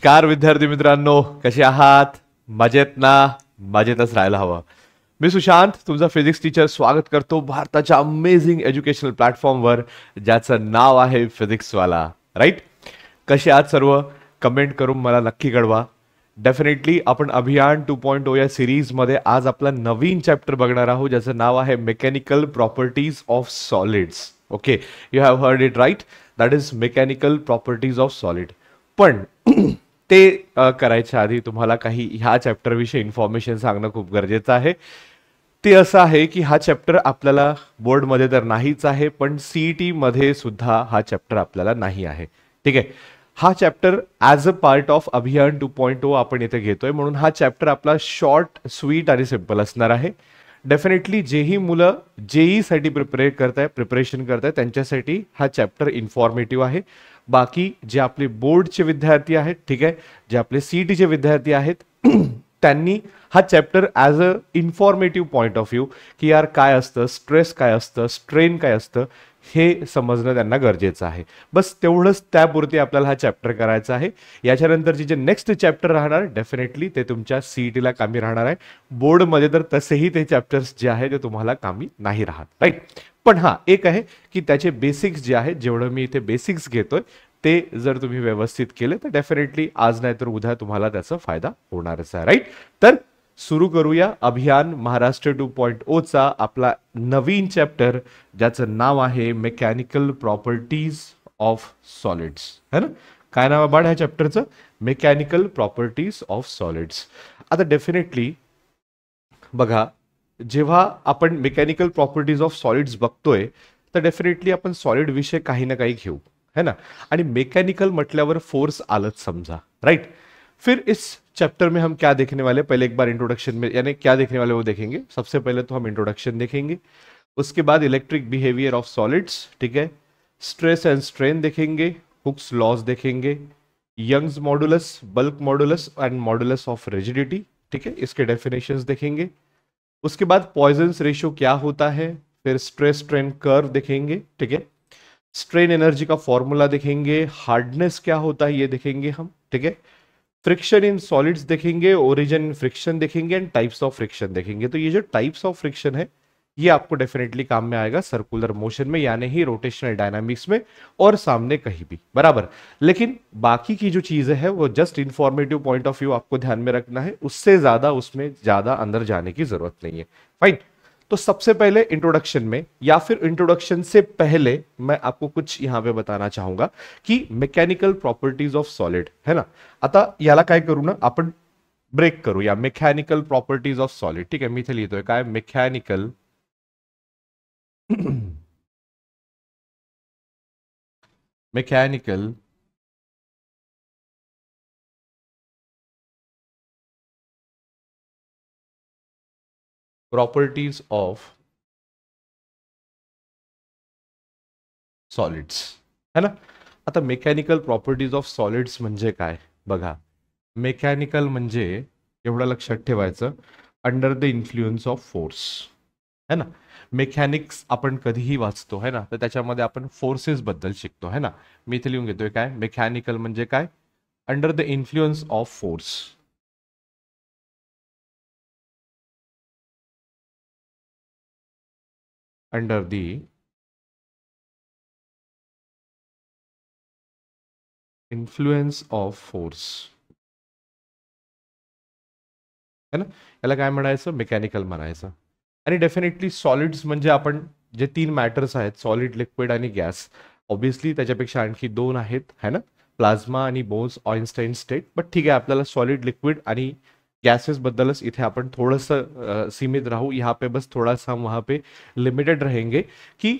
नमस्कार विद्यार्थी मित्रांनो, कसे आहात? मजेत ना? मजेतच राहायला हवं. मी सुशांत, तुमचा फिजिक्स टीचर, स्वागत करतो भारताच्या अमेझिंग एज्युकेशनल प्लॅटफॉर्मवर, ज्याचं नाव आहे फिजिक्सवाला. राईट? कसे आहात सर्व? कमेंट करून मला नक्की कळवा. डेफिनेटली आपण अभियान 2.0 या सिरीजमध्ये आज आपला नवीन चॅप्टर बघणार आहोत, ज्याचं नाव आहे mechanical properties of solids. Okay, you have heard it right. That is mechanical properties of solid. पण ते करायच्या आधी तुम्हाला काही ह्या चॅप्टरविषयी इन्फॉर्मेशन सांगणं खूप गरजेचं आहे. ते असं आहे की हा चॅप्टर आपल्याला बोर्डमध्ये तर नाहीच आहे, पण सीईटी मध्ये सुद्धा हा चॅप्टर आपल्याला नाही आहे. ठीक आहे, हा chapter as a part of अभियान 2.0 आपण इथे घेतोय, म्हणून हा चॅप्टर आपला शॉर्ट, स्वीट आणि सिम्पल असणार आहे. डेफिनेटली जेही मुलं जेईसाठी प्रिपरेशन करताय त्यांच्यासाठी हा चॅप्टर इन्फॉर्मेटिव्ह आहे. बाकी जे आपले बोर्डचे विद्यार्थी आहेत, ठीक आहे, जे आपले सीईटीचे विद्यार्थी आहेत त्यांनी हा chapter as a informative point of view की यार काय असतं, स्ट्रेस काय असतं, स्ट्रेन काय असतं, हे समजणं त्यांना गरजेचं आहे. बस तेवढंच, त्यापुरती आपल्याला हा चॅप्टर करायचा आहे. याच्यानंतरचे जे नेक्स्ट चॅप्टर राहणार डेफिनेटली ते तुमच्या सीईटीला कामी राहणार आहे. बोर्डमध्ये तर तसेही ते चॅप्टर्स जे आहे ते तुम्हाला कामी नाही राहत. राईट? पण हा एक आहे की त्याचे बेसिक्स जे आहेत, जेवढं मी इथे बेसिक्स घेतोय ते जर तुम्ही व्यवस्थित केले तर डेफिनेटली आज नाही तर उद्या तुम्हाला त्याचा फायदा होणारच आहे. राईट? तर सुरू करूया अभियान महाराष्ट्र 2.0 चा आपला नवीन चॅप्टर, ज्याचं नाव आहे मेकॅनिकल प्रॉपर्टीज ऑफ सॉलिड्स. है ना? काय नाव आहे बाळ ह्या चॅप्टरचं? Mechanical properties of solids. आता डेफिनेटली बघा, जेव्हा आपण मेकॅनिकल प्रॉपर्टीज ऑफ सॉलिड्स बघतोय तर डेफिनेटली आपण सॉलिड विषय काही ना काही घेऊ, है ना? आणि मेकॅनिकल म्हटल्यावर फोर्स आलत समझा. राइट? फिर इस चैप्टर में हम क्या देखने वाले, पहले एक बार इंट्रोडक्शन में यानी क्या देखने वाले वो देखेंगे. सबसे पहले तो हम इंट्रोडक्शन देखेंगे, उसके बाद इलेक्ट्रिक बिहेवियर ऑफ सॉलिड्स, ठीक है, स्ट्रेस एंड स्ट्रेन देखेंगे, हुक्स लॉज देखेंगे, Young's modulus, bulk modulus and modulus of rigidity, ठीक है, इसके डेफिनेशंस देखेंगे. उसके बाद पॉइजन्स रेशियो क्या होता है, फिर स्ट्रेस स्ट्रेन कर्व देखेंगे, ठीक है, स्ट्रेन एनर्जी का फॉर्मूला देखेंगे, हार्डनेस क्या होता है ये देखेंगे हम, ठीक है, फ्रिक्शन इन सॉलिड्स देखेंगे, ओरिजिन इन फ्रिक्शन देखेंगे एंड टाइप्स ऑफ फ्रिक्शन देखेंगे. तो ये जो टाइप्स ऑफ फ्रिक्शन है ये आपको डेफिनेटली काम में आएगा सर्कुलर मोशन में, यानी ही रोटेशनल डायनामिक्स में और सामने कहीं भी. बराबर? लेकिन बाकी की जो चीजें हैं वो just informative point of view आपको ध्यान में रखना है, उससे ज्यादा उसमें ज्यादा अंदर जाने की जरूरत नहीं है. फाइन. तो सबसे पहले इंट्रोडक्शन में, या फिर इंट्रोडक्शन से पहले मैं आपको कुछ यहां पे बताना चाहूंगा की मेकॅनिकल प्रॉपर्टीज ऑफ सॉलिड, है ना? आता याला काय करू ना आपण, ब्रेक करूया. मेकॅनिकल प्रॉपर्टीज ऑफ सॉलिड, ठीक आहे, मी इथे लिहितोय काय, mechanical mechanical properties of solids, है ना? आता मेकॅनिकल प्रॉपर्टीज ऑफ सॉलिड्स म्हणजे काय बघा. मेकॅनिकल म्हणजे एवढं लक्षात ठेवायचं, under the influence of force, है ना? मेकॅनिक्स आपण कधीही वाचतो, है ना, तर त्याच्यामध्ये आपण फोर्सेस बद्दल शिकतो, है ना. मी इथे लिहून घेतोय काय, मेकॅनिकल म्हणजे काय, under the influence of force. Under the influence of force, है ना, याला काय म्हणायचं, मेकॅनिकल म्हणायचं. आणि डेफिनेटली सॉलिड्स म्हणजे आपण जे तीन मॅटर्स आहेत, सॉलिड, लिक्विड आणि गॅस, ऑब्विसली त्याच्यापेक्षा आणखी दोन आहेत, है ना, प्लाझ्मा आणि बोन्स ऑइन्स्टाईन स्टेट. बट ठीक आहे, आपल्याला सॉलिड, लिक्विड आणि गैसेस बद्दलच इथे आपण थोड़सा सीमित रहूं, यहाँ पे बस थोड़ा सा हम वहाँ पे लिमिटेड रहेंगे कि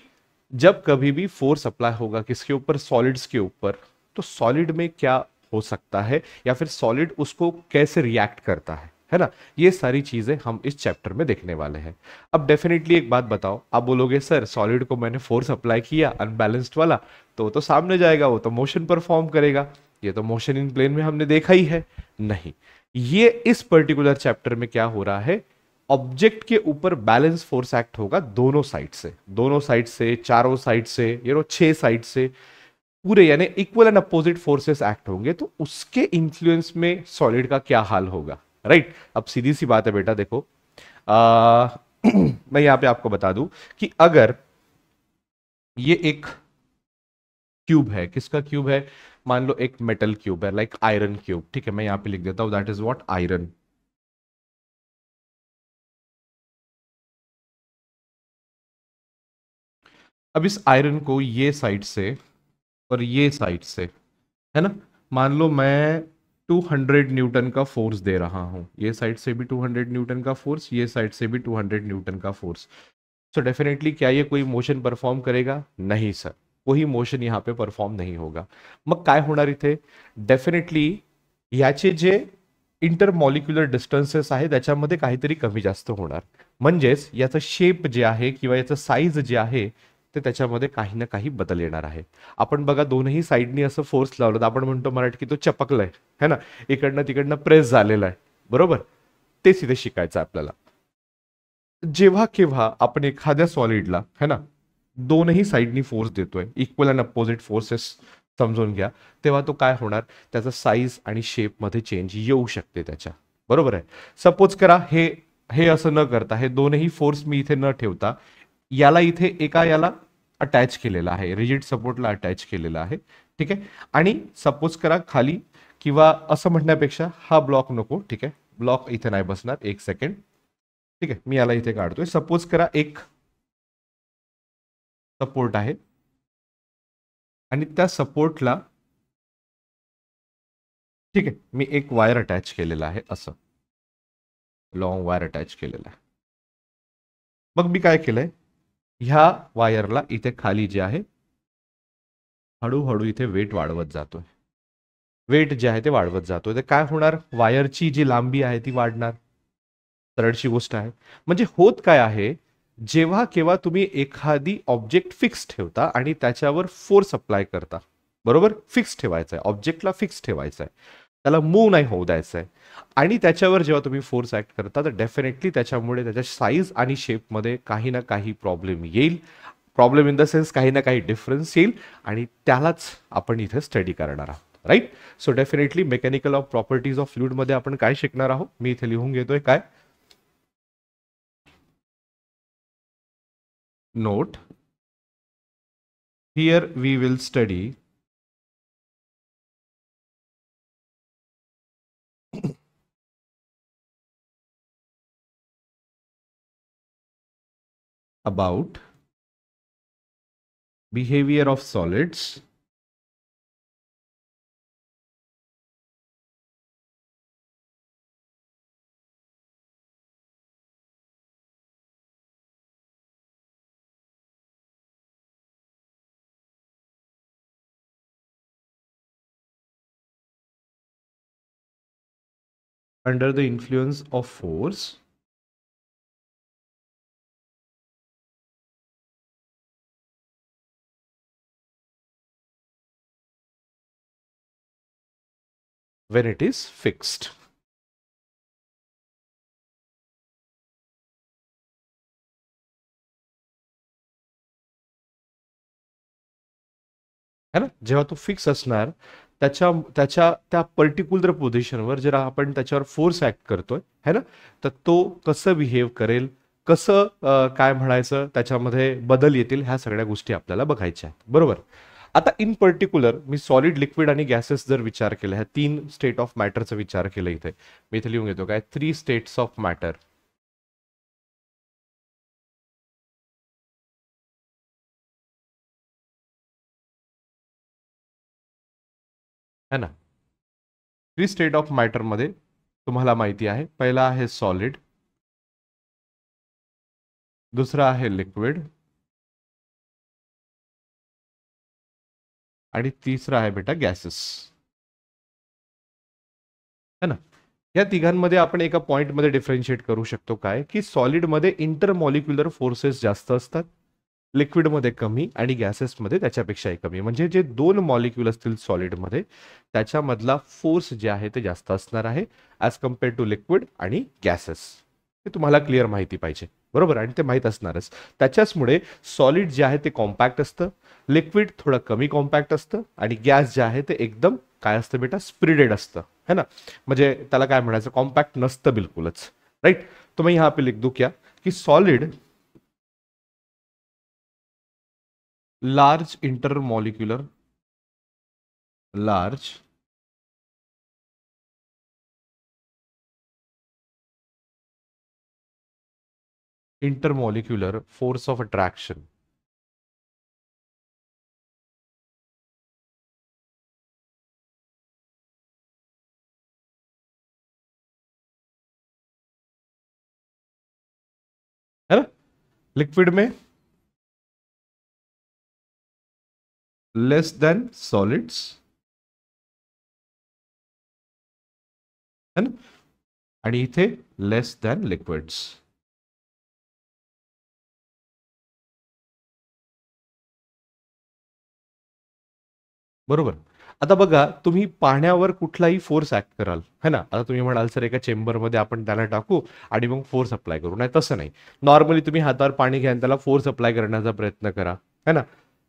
जब कभी भी फोर्स अप्लाई होगा किसके ऊपर, सॉलिड्स के ऊपर, तो सॉलिड में क्या हो सकता है या फिर सॉलिड उसको कैसे रिएक्ट करता है ना, ये सारी चीजें हम इस चैप्टर में देखने वाले हैं. अब डेफिनेटली एक बात बताओ, आप बोलोगे सर सॉलिड को मैंने फोर्स अप्लाई किया अनबैलेंस्ड वाला तो सामने जाएगा, वो तो मोशन परफॉर्म करेगा, ये तो मोशन इन प्लेन में हमने देखा ही है. नहीं, ये इस पर्टिकुलर चैप्टर में क्या हो रहा है, ऑब्जेक्ट के ऊपर बैलेंस फोर्स एक्ट होगा दोनों साइड से, चारों साइड से, 6 साइड से, पूरे यानी equal and opposite forces act होंगे तो उसके इंफ्लुएंस में सॉलिड का क्या हाल होगा, राइट। अब सीधी सी बात है बेटा, देखो मैं यहां पे आपको बता दूं कि अगर ये एक क्यूब है, किसका क्यूब है, मान लो एक मेटल क्यूब है, लाइक आयरन क्यूब, ठीक है, मैं यहां पे लिख देता हूं दैट इज व्हाट आयरन। अब इस आयरन को ये साइड से और ये साइड से, है ना, मान लो मैं 200 न्यूटन का फोर्स दे रहा हूं, ये साइड से भी 200 न्यूटन का फोर्स, ये साइड से भी 200 न्यूटन का फोर्स। सो डेफिनेटली क्या ये कोई मोशन परफॉर्म करेगा? नहीं सर, कोई मोशन यहाँ पे परफॉर्म नहीं होगा। मग काय होणार इथे? डेफिनेटली याचे जे इंटरमॉलिक्युलर डिस्टन्सेस आहे त्याच्यामध्ये काहीतरी कमी जास्त होणार, म्हणजेच याचं शेप जे आहे किंवा याचं साईज जे आहे ते त्याच्यामध्ये काही ना काही बदल येणार आहे। आपण बघा दोनही साईडनी असं फोर्स लावलं तर आपण म्हणतो मराठी की तो चपकलाय, है ना, इकडनं तिकडनं प्रेस झालेला आहे, बरोबर, तेच इथे शिकायचं आपल्याला। जेव्हा केव्हा आपण एखाद्या सॉलिडला, है ना, दोनही साईडनी फोर्स देतोय, इक्वल अँड अपोजिट फोर्सेस समजून घ्या, तेव्हा तो काय होणार, त्याचा साईज आणि शेप मध्ये चेंज येऊ शकते त्याच्या, बरोबर आहे। सपोज करा हे हे असं न करता हे दोनही फोर्स मी इथे न ठेवता याला इथे एका याला अटॅच केलेला आहे, रिजिड सपोर्टला अटॅच केलेला आहे, ठीक आहे। आणि सपोज करा खाली, किंवा असं म्हणण्यापेक्षा हा ब्लॉक नको, ठीक आहे, ब्लॉक इथे नाही बसणार, एक सेकंड, ठीक आहे, मी याला इथे काढतोय। सपोज करा एक सपोर्ट आहे आणि त्या सपोर्टला, ठीक आहे, मी एक वायर अटॅच केलेला आहे, असं लॉंग वायर अटॅच केलेला आहे। मग मी काय केलंय, ह्या वायरला इथे खाली जे आहे हळूहळू इथे वेट वाढवत जातोय, वेट जे आहे ते वाढवत जातोय, तर काय होणार, वायरची जी लांबी आहे ती वाढणार, सरळची गोष्ट आहे। म्हणजे होत काय आहे, जेव्हा केव्हा तुम्ही एखादी ऑब्जेक्ट फिक्स ठेवता आणि त्याच्यावर फोर्स अप्लाय करता, बरोबर, फिक्स ठेवायचं आहे ऑब्जेक्टला, फिक्स ठेवायचं आहे, त्याला मूव्ह नाही होऊ द्यायचं आहे, आणि त्याच्यावर जेव्हा तुम्ही फोर्स ऍक्ट करता तर डेफिनेटली त्याच्यामुळे त्याच्या साईज आणि शेपमध्ये काही ना काही प्रॉब्लेम येईल, प्रॉब्लेम इन द सेन्स काही ना काही डिफरन्स येईल, आणि त्यालाच आपण इथे स्टडी करणार आहोत, right. So definitely mechanical of properties of fluid मध्ये आपण काय शिकणार आहोत, मी इथे लिहून घेतोय काय, note, here we will study about behavior of solids under the influence of force when it is fixed। है ना, जेव्हा तो फिक्स असणार त्याच्या त्याच्या त्या पर्टिक्युलर पोझिशनवर जर आपण त्याच्यावर फोर्स ऍक्ट करतोय, है ना, तर तो कसं बिहेव करेल, कसं काय म्हणायचं, त्याच्यामध्ये बदल येतील, ह्या सगळ्या गोष्टी आपल्याला बघायच्या आहेत, बरोबर। आता इन पर्टिक्युलर मी सॉलिड, लिक्विड आणि गॅसेस जर विचार केला, ह्या 3 स्टेट ऑफ मॅटरचा विचार केला, इथे मी इथे लिहून घेतो काय, 3 स्टेट्स ऑफ मॅटर, है ना। 3 स्टेट ऑफ मॅटर मध्ये तुम्हाला माहिती आहे, पहिला आहे सॉलिड, दुसरा आहे लिक्विड, आणि तिसरा आहे बेटा गॅसेस, है ना। या तिघांमध्ये आपण एका पॉइंटमध्ये डिफरन्शिएट करू शकतो काय, की सॉलिडमध्ये इंटरमॉलिक्युलर फोर्सेस जास्त असतात, लिक्विडमध्ये कमी, आणि गॅसेसमध्ये त्याच्यापेक्षाही कमी, म्हणजे जे 2 मॉलिक्यूल असतील सॉलिडमध्ये त्याच्यामधला फोर्स जे आहे ते जास्त असणार आहे ॲज कम्पेअर्ड टू लिक्विड आणि गॅसेस। हे तुम्हाला क्लिअर माहिती पाहिजे, बरोबर, आणि ते माहीत असणारच. त्याच्याचमुळे सॉलिड जे आहे ते कॉम्पॅक्ट असतं, लिक्विड थोडं कमी कॉम्पॅक्ट असतं, आणि गॅस जे आहे ते एकदम काय असतं बेटा, स्प्रेडेड असतं, है ना. म्हणजे त्याला काय म्हणायचं, कॉम्पॅक्ट नसतं बिलकुलच, राइट. तो मैं यहां पे लिख दूं क्या कि solid large intermolecular, large intermolecular force of attraction, है ना. लिक्विड में लेस देन सॉलिड्स, है ना, आणि इथे लेस देन लिक्विड्स. बरोबर. आता बघा, तुम्ही पाण्यावर कुठलाही फोर्स ऍक्ट कराल, है ना. आता तुम्ही म्हणाल सर एका चेंबरमध्ये आपण त्याला टाकू आणि मग फोर्स अप्लाय करू, नाही तसं नाही. नॉर्मली तुम्ही हातावर पाणी घ्या आणि त्याला फोर्स अप्लाय करण्याचा प्रयत्न करा, है ना.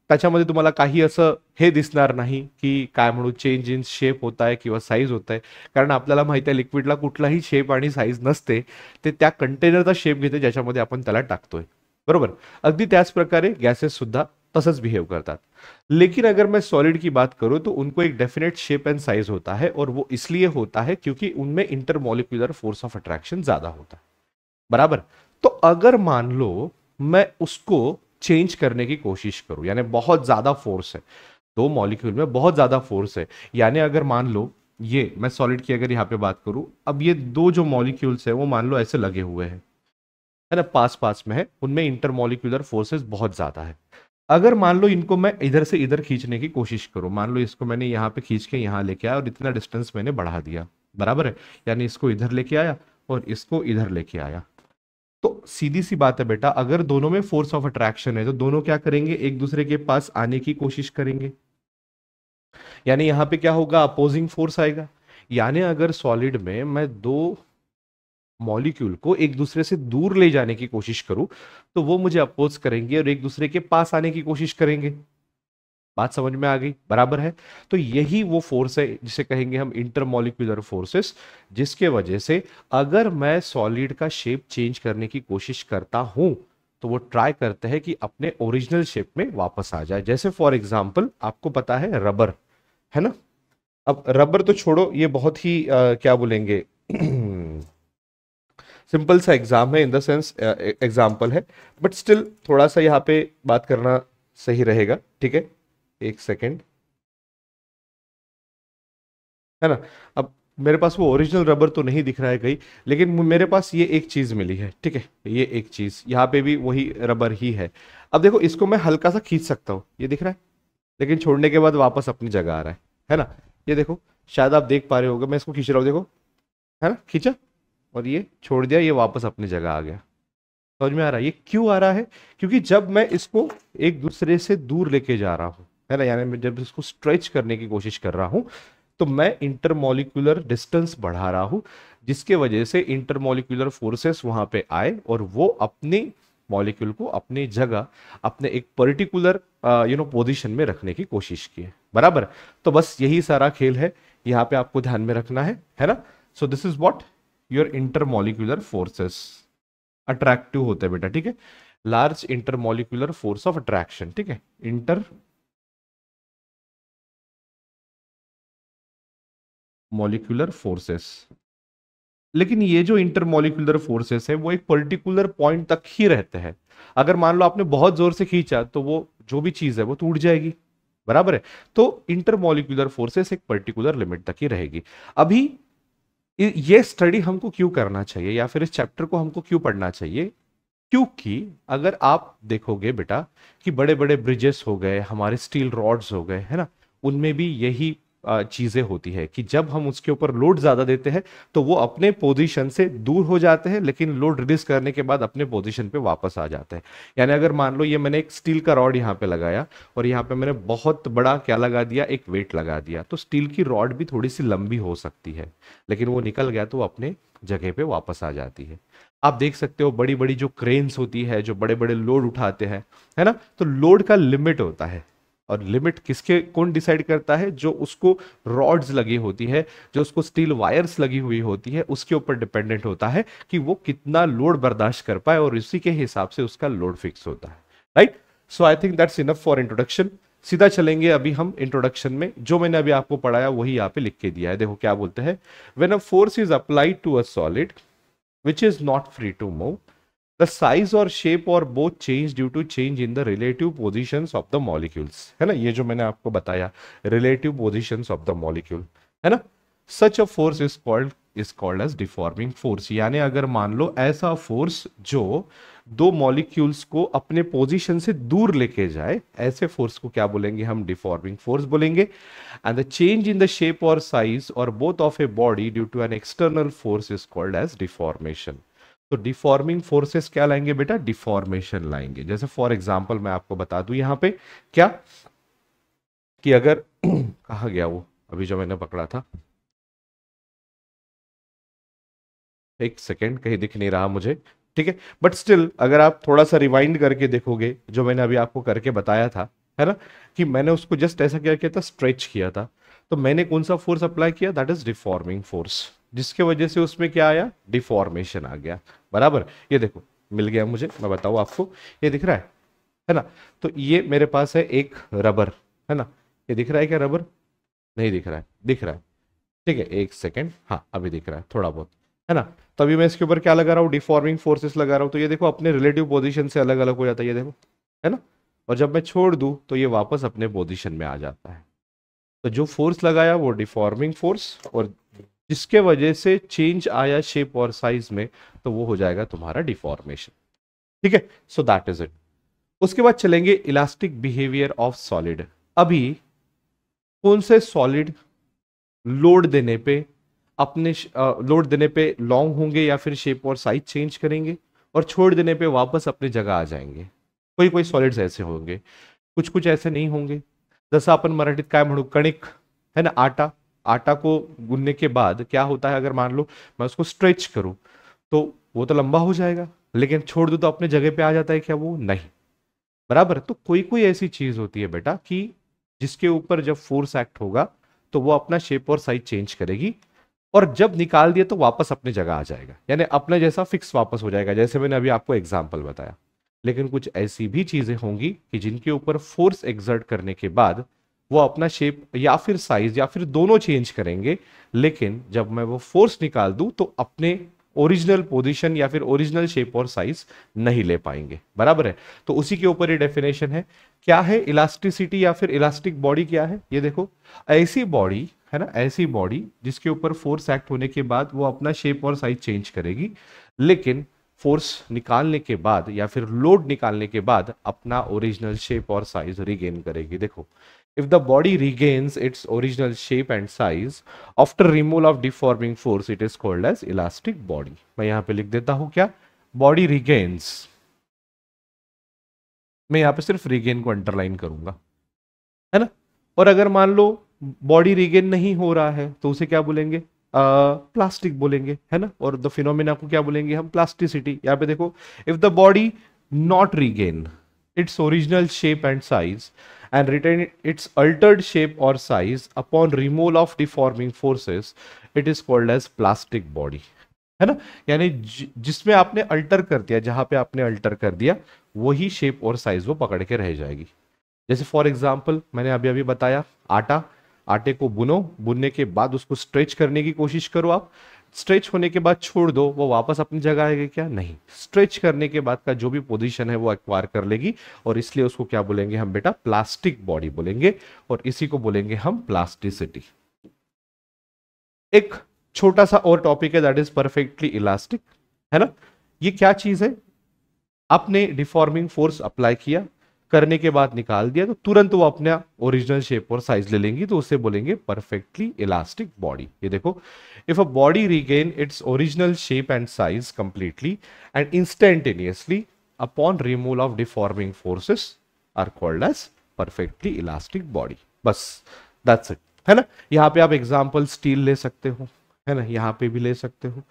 त्याच्यामध्ये तुम्हाला काही असं हे दिसणार नाही की काय म्हणू, चेंज इन शेप होत आहे किंवा साईज होत आहे, कारण आपल्याला माहिती आहे लिक्विडला कुठलाही शेप आणि साईज नसते. ते त्या कंटेनरचा शेप घेते ज्याच्यामध्ये आपण त्याला टाकतोय, बरोबर. अगदी त्याच प्रकारे गॅसेस सुद्धा तसंच बिहेव करतात. लेकिन अगर मैं सॉलिड की बात करूं तो उनको एक डेफिनेट शेप एंड साइज होता है, और वो इसलिए होता है क्योंकि उनमें इंटरमॉलिक्यूलर फोर्स ऑफ अट्रैक्शन ज्यादा होता है, बराबर. तो अगर मान लो मैं उसको चेंज करने की कोशिश करूं, यानी बहुत ज्यादा फोर्स है, दो मॉलिक्यूल में बहुत ज्यादा फोर्स है, यानी अगर मान लो ये मैं सॉलिड की अगर यहां पे बात करूं, अब ये दो जो मॉलिक्यूल्स है वो मान लो ऐसे लगे हुए हैं, है ना, पास पास में है, उनमें इंटरमॉलिक्यूलर फोर्सेस बहुत ज्यादा है. अगर मान लो इनको मैं इधर से इधर खींचने की कोशिश करूं, मान लो इसको मैंने यहां पे खींच के यहां लेके आया और इतना डिस्टेंस मैंने बढ़ा दिया, बराबर है, यानी इसको इधर लेके आया और इसको इधर लेके आया, तो सीधी सी बात है बेटा, अगर दोनों में फोर्स ऑफ अट्रैक्शन है तो दोनों क्या करेंगे, एक दूसरे के पास आने की कोशिश करेंगे, यानी यहां पे क्या होगा, अपोजिंग फोर्स आएगा. यानी अगर सॉलिड में मैं दो मॉलिक्यूल को एक दूसरे से दूर ले जाने की कोशिश करूं तो वो मुझे अपोज करेंगे और एक दूसरे के पास आने की कोशिश करेंगे. बात समझ में आ गई, बराबर है. तो यही वो फोर्स है जिसे कहेंगे हम इंटरमॉलिक्यूलर फोर्सेस, जिसके वजह से अगर मैं सॉलिड का शेप चेंज करने की कोशिश करता हूं तो वो ट्राई करते हैं कि अपने ओरिजिनल शेप में वापस आ जाए. जैसे फॉर एग्जाम्पल आपको पता है रबर, है ना. अब रबर तो छोड़ो, ये बहुत ही क्या बोलेंगे सिंपल सा एग्जाम है, इन द सेंस एग्जाम्पल है, बट स्टिल थोड़ा सा यहाँ पे बात करना सही रहेगा, ठीक है. एक सेकेंड, है ना. अब मेरे पास वो ओरिजिनल रबर तो नहीं दिख रहा है कहीं, लेकिन मेरे पास ये एक चीज मिली है, ठीक है, ये एक चीज यहाँ पे भी वही रबर ही है. अब देखो इसको मैं हल्का सा खींच सकता हूँ, ये दिख रहा है, लेकिन छोड़ने के बाद वापस अपनी जगह आ रहा है ना. ये देखो, शायद आप देख पा रहे होगे, मैं इसको खींच रहा हूँ, देखो, है ना, खींचा और ये छोड़ दिया, ये वापस अपनी जगह आ गया. समझ में आ रहा है ये क्यों आ रहा है, क्योंकि जब मैं इसको एक दूसरे से दूर लेके जा रहा हूं, है ना, यानी मैं जब इसको स्ट्रेच करने की कोशिश कर रहा हूं तो मैं इंटरमॉलिक्यूलर डिस्टेंस बढ़ा रहा हूं, जिसके वजह से इंटरमॉलिक्यूलर फोर्सेस वहां पे आए और वो अपनी मॉलिक्यूल को अपनी जगह, अपने एक पर्टिकुलर पोजीशन में रखने की कोशिश की है, बराबर. तो बस यही सारा खेल है, यहाँ पे आपको ध्यान में रखना है ना. सो this is what your intermolecular forces attractive होते हैं बेटा, ठीक है. Large intermolecular force of attraction, ठीक है, इंटर मॉलिक्यूलर फोर्सेस. लेकिन ये जो इंटरमॉलिक्यूलर फोर्सेस है वो एक पर्टिकुलर पॉइंट तक ही रहते हैं. अगर मान लो आपने बहुत जोर से खींचा तो वो जो भी चीज है वो टूट जाएगी, बराबर है. तो इंटरमॉलिक्यूलर फोर्सेस एक पर्टिकुलर लिमिट तक ही रहेगी. अभी ये स्टडी हमको क्यों करना चाहिए, या फिर इस चैप्टर को हमको क्यों पढ़ना चाहिए, क्योंकि अगर आप देखोगे बेटा कि बड़े बड़े ब्रिजेस हो गए, हमारे स्टील रॉड्स हो गए, है ना, उनमें भी यही चीजें होती है कि जब हम उसके ऊपर लोड ज्यादा देते हैं तो वो अपने पोजीशन से दूर हो जाते हैं, लेकिन लोड रिलीज करने के बाद अपने पोजीशन पे वापस आ जाते हैं। यानी अगर मान लो ये मैंने एक स्टील का रॉड यहाँ पे लगाया और यहाँ पे मैंने बहुत बड़ा क्या लगा दिया, एक वेट लगा दिया, तो स्टील की रॉड भी थोड़ी सी लंबी हो सकती है, लेकिन वो निकल गया तो वो अपने जगह पे वापस आ जाती है। आप देख सकते हो बड़ी बड़ी जो क्रेन्स होती है, जो बड़े बड़े लोड उठाते हैं, है ना, तो लोड का लिमिट होता है। और लिमिट किसके कौन डिसाइड करता है? जो उसको रॉड्स लगी होती है, जो उसको स्टील वायर्स लगी हुई होती है, उसके ऊपर डिपेंडेंट होता है कि वो कितना लोड बर्दाश्त कर पाए, और इसी के हिसाब से उसका लोड फिक्स होता है। Right, so I think that's enough for introduction. सीधा चलेंगे अभी हम इंट्रोडक्शन में। जो मैंने अभी आपको पढ़ाया वही यहाँ पे लिख के दिया है। देखो क्या बोलते हैं, when a force is applied to a solid which is not free to move, the size or shape or both change due to change in the relative positions of the molecules। है ना, ये जो मैंने आपको बताया relative positions of the molecule, है ना। such a force is called as deforming force। यानी अगर मान लो ऐसा फोर्स जो दो मॉलिक्यूल्स को अपने पोजीशन से दूर लेके जाए, ऐसे फोर्स को क्या बोलेंगे हम? डिफॉर्मिंग फोर्स बोलेंगे। And the change in the shape और साइज और both of a body due to an external force is called as deformation. तो डिफॉर्मिंग फोर्सेस क्या लाएंगे बेटा? डिफॉर्मेशन लाएंगे। जैसे फॉर एग्जांपल मैं आपको बता दूं यहां पे क्या, कि अगर कहा गया वो अभी जो मैंने पकड़ा था, एक सेकेंड, कहीं दिख नहीं रहा मुझे, ठीक है, बट स्टिल अगर आप थोड़ा सा रिवाइंड करके देखोगे जो मैंने अभी आपको करके बताया था, है ना, कि मैंने उसको जस्ट ऐसा क्या किया था, स्ट्रेच किया था, तो मैंने कौन सा फोर्स अप्लाई किया? दैट इज डिफॉर्मिंग फोर्स, जिसके वजह से उसमें क्या आया? डिफॉर्मेशन आ गया। बराबर, ये देखो मिल गया मुझे, मैं बताऊं आपको, ये दिख रहा है ना, तो ये मेरे पास है एक रबर, है ना, ये दिख रहा है क्या रबर? नहीं दिख रहा है, दिख रहा है, ठीक है, एक सेकेंड, हाँ अभी दिख रहा है थोड़ा बहुत, है ना। तो अभी मैं इसके ऊपर क्या लगा रहा हूँ? डिफॉर्मिंग फोर्सेस लगा रहा हूँ, तो ये देखो अपने रिलेटिव पोजीशन से अलग अलग हो जाता है, ये देखो, है ना। और जब मैं छोड़ दूं तो ये वापस अपने पोजीशन में आ जाता है। तो जो फोर्स लगाया वो डिफॉर्मिंग फोर्स, और जिसके वजह से चेंज आया शेप और साइज में, तो वो हो जाएगा तुम्हारा डिफॉर्मेशन। ठीक है, सो दैट इज इट। उसके बाद चलेंगे इलास्टिक बिहेवियर ऑफ सॉलिड। अभी कौन से सॉलिड लोड देने पे अपने लोड देने पे लॉन्ग होंगे या फिर शेप और साइज चेंज करेंगे, और छोड़ देने पे वापस अपनी जगह आ जाएंगे? कोई कोई सॉलिड्स ऐसे होंगे, कुछ कुछ ऐसे नहीं होंगे। जैसा अपन मराठीत काय म्हणू, कणिक, है ना, आटा, आटा को गूंदने के बाद क्या होता है, अगर मान लो मैं उसको स्ट्रेच करूं तो वो तो लंबा हो जाएगा, लेकिन छोड़ दूं तो अपने जगह पे आ जाता है क्या? वो नहीं। बराबर, तो कोई कोई ऐसी चीज होती है बेटा कि जिसके ऊपर जब फोर्स एक्ट होगा तो वो अपना शेप और साइज चेंज करेगी, और जब निकाल दिया तो वापस अपनी जगह आ जाएगा, यानी अपने जैसा फिक्स वापस हो जाएगा, जैसे मैंने अभी आपको एग्जांपल बताया। लेकिन कुछ ऐसी भी चीजें होंगी कि जिनके ऊपर फोर्स एक्सर्ट करने के बाद वो अपना शेप या फिर साइज या फिर दोनों चेंज करेंगे, लेकिन जब मैं वो फोर्स निकाल दूं तो अपने ओरिजिनल पोजीशन या फिर ओरिजिनल शेप और साइज नहीं ले पाएंगे। बराबर है, तो उसी के ऊपर ये डेफिनेशन है। क्या है इलास्टिसिटी या फिर इलास्टिक बॉडी? क्या है ये देखो, ऐसी बॉडी, है ना, ऐसी बॉडी जिसके ऊपर फोर्स एक्ट होने के बाद वो अपना शेप और साइज चेंज करेगी, लेकिन फोर्स निकालने के बाद या फिर लोड निकालने के बाद अपना ओरिजिनल शेप और साइज रिगेन करेगी। देखो, if the body regains its original shape and size after removal of deforming force, it is called as elastic body. मैं यहां पे लिख देता हूं क्या, बॉडी रिगेन्स, मैं यहां पे सिर्फ रिगेन को अंडरलाइन करूंगा, है ना। और अगर मान लो बॉडी रिगेन नहीं हो रहा है तो उसे क्या बोलेंगे? प्लास्टिक बोलेंगे, है ना। और द फिनोमिना को क्या बोलेंगे हम? प्लास्टिसिटी। यहां पे देखो, if the body not regain its original shape and size and retain its altered shape or size upon removal of deforming forces, it is called as plastic body, है ना। यानी जिसमें आपने अल्टर कर दिया, जहां पे आपने अल्टर कर दिया वही शेप और साइज वो पकड़ के रह जाएगी। जैसे फॉर एग्जांपल मैंने अभी अभी बताया, आटा, आटे को बुनो, बुनने के बाद उसको स्ट्रेच करने की कोशिश करो आप, स्ट्रेच होने के बाद छोड़ दो, वो वापस अपनी जगह आएगा क्या? नहीं। स्ट्रेच करने के बाद का जो भी पोजीशन है वो एक्वायर कर लेगी, और इसलिए उसको क्या बोलेंगे हम बेटा? प्लास्टिक बॉडी बोलेंगे, और इसी को बोलेंगे हम प्लास्टिसिटी। एक छोटा सा और टॉपिक है, दैट इज परफेक्टली इलास्टिक, है ना। ये क्या चीज है? आपने डिफॉर्मिंग फोर्स अप्लाई किया, करने के बाद निकाल दिया तो तुरंत वो अपना ओरिजिनल शेप और साइज ले लेंगी, तो उसे बोलेंगे परफेक्टली इलास्टिक बॉडी। ये देखो, if a body regain its original shape and size completely and instantaneously upon removal of deforming forces are called as perfectly elastic body. बस दैट्स इट, है ना। यहाँ पे आप एग्जाम्पल स्टील ले सकते हो, है ना, यहाँ पे भी ले सकते हो।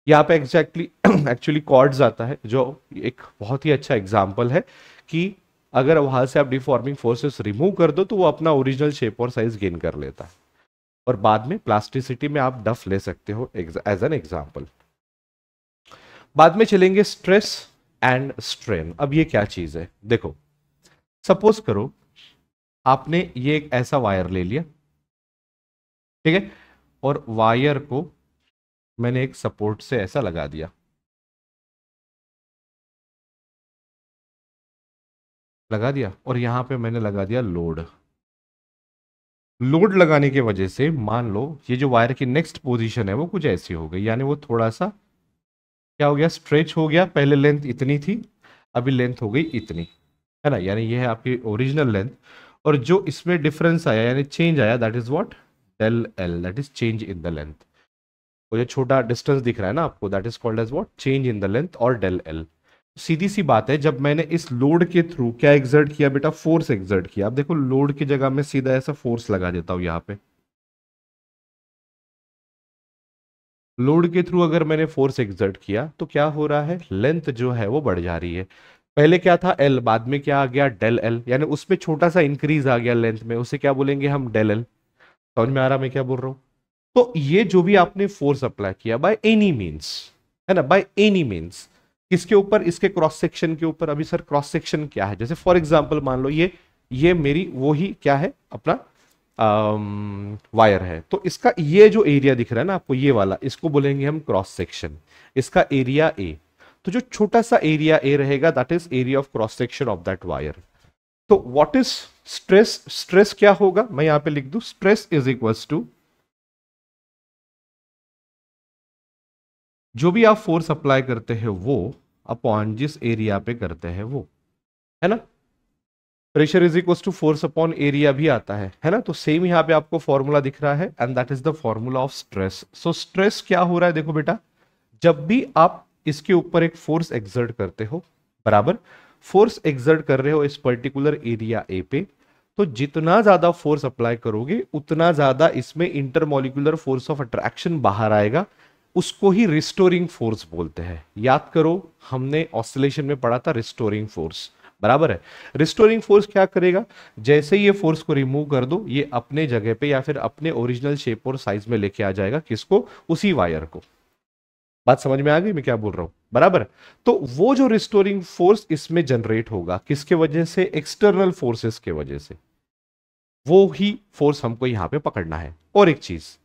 यहाँ पे एग्जैक्टली एक्चुअली कॉर्ड्स आता है जो एक बहुत ही अच्छा एग्जाम्पल है कि अगर वहां से आप डिफॉर्मिंग फोर्सेस रिमूव कर दो तो वो अपना ओरिजिनल शेप और साइज गेन कर लेता है। और बाद में प्लास्टिसिटी में आप डफ ले सकते हो एज एन एग्जाम्पल। बाद में चलेंगे स्ट्रेस एंड स्ट्रेन। अब ये क्या चीज है, देखो सपोज करो आपने ये एक ऐसा वायर ले लिया, ठीक है, और वायर को मैंने एक सपोर्ट से ऐसा लगा दिया, और यहां पे मैंने लगा दिया लोड। लोड लगाने की वजह से मान लो ये जो वायर की नेक्स्ट पोजीशन है वो कुछ ऐसी हो गई, यानी वो थोड़ा सा क्या हो गया, स्ट्रेच हो गया। पहले लेंथ इतनी थी, अभी लेंथ हो गई इतनी, है ना, यानी ये है आपकी ओरिजिनल लेंथ। और जो इसमें डिफरेंस आया यानी चेंज आया, that is what, del L, that is change in the length. वो जो छोटा डिस्टेंस दिख रहा है ना आपको, that is called as what, change in the length और डेल एल। सीधी सी बात है, जब मैंने इस लोड के थ्रू क्या एग्जर्ट किया बेटा, फोर्स एग्जर्ट किया। अब देखो लोड की जगह में सीधा ऐसा फोर्स लगा देता हूं यहां पे। लोड के थ्रू अगर मैंने फोर्स एग्जर्ट किया तो क्या हो रहा है, लेंथ जो है वो बढ़ जा रही है। पहले क्या था एल, बाद में क्या आ गया डेल एल, यानी उसमें छोटा सा इंक्रीज आ गया लेंथ में, उसे क्या बोलेंगे हम, डेल एल। समझ में आ रहा मैं क्या बोल रहा हूं। तो ये जो भी आपने फोर्स अप्लाई किया बाय एनी मींस, है ना, बाय एनी मींस, किसके ऊपर, इसके क्रॉस सेक्शन के ऊपर। अभी सर क्रॉस सेक्शन क्या है, जैसे फॉर एग्जांपल मान लो ये मेरी वो ही क्या है अपना वायर है, तो इसका ये जो एरिया दिख रहा है ना आपको, ये वाला, इसको बोलेंगे हम क्रॉस सेक्शन, इसका एरिया ए। तो जो छोटा सा एरिया ए रहेगा that is area of cross section of that wire. तो व्हाट इज स्ट्रेस, स्ट्रेस क्या होगा, मैं यहां पे लिख दूं, स्ट्रेस इज इक्वल्स टू जो भी आप फोर्स अप्लाई करते हैं वो अपॉन जिस एरिया पे करते हैं वो, है ना। Pressure is equal to force upon area भी आता है ना। तो सेम यहां पे आपको फॉर्मूला दिख रहा है and that is the formula of stress. So stress क्या हो रहा है, देखो बेटा, जब भी आप इसके ऊपर एक फोर्स एक्सर्ट करते हो, बराबर, फोर्स एक्सर्ट कर रहे हो इस पर्टिकुलर एरिया ए पे, तो जितना ज्यादा फोर्स अप्लाई करोगे उतना ज्यादा इसमें इंटरमोलिकुलर फोर्स ऑफ अट्रैक्शन बाहर आएगा। उसको ही रिस्टोरिंग फोर्स बोलते हैं। याद करो हमने ऑसिलेशन में पढ़ा था रिस्टोरिंग फोर्स, बराबर है। रिस्टोरिंग फोर्स क्या करेगा, जैसे ही ये फोर्स को रिमूव कर दो ये अपने जगह पे या फिर अपने ओरिजिनल शेप और साइज में लेके आ जाएगा, किसको, उसी वायर को। बात समझ में आ गई मैं क्या बोल रहा हूं, बराबर। तो वो जो रिस्टोरिंग फोर्स इसमें जनरेट होगा किसके वजह से, एक्सटर्नल फोर्सेस के वजह से, वो ही फोर्स हमको यहां पे पकड़ना है। और एक चीज,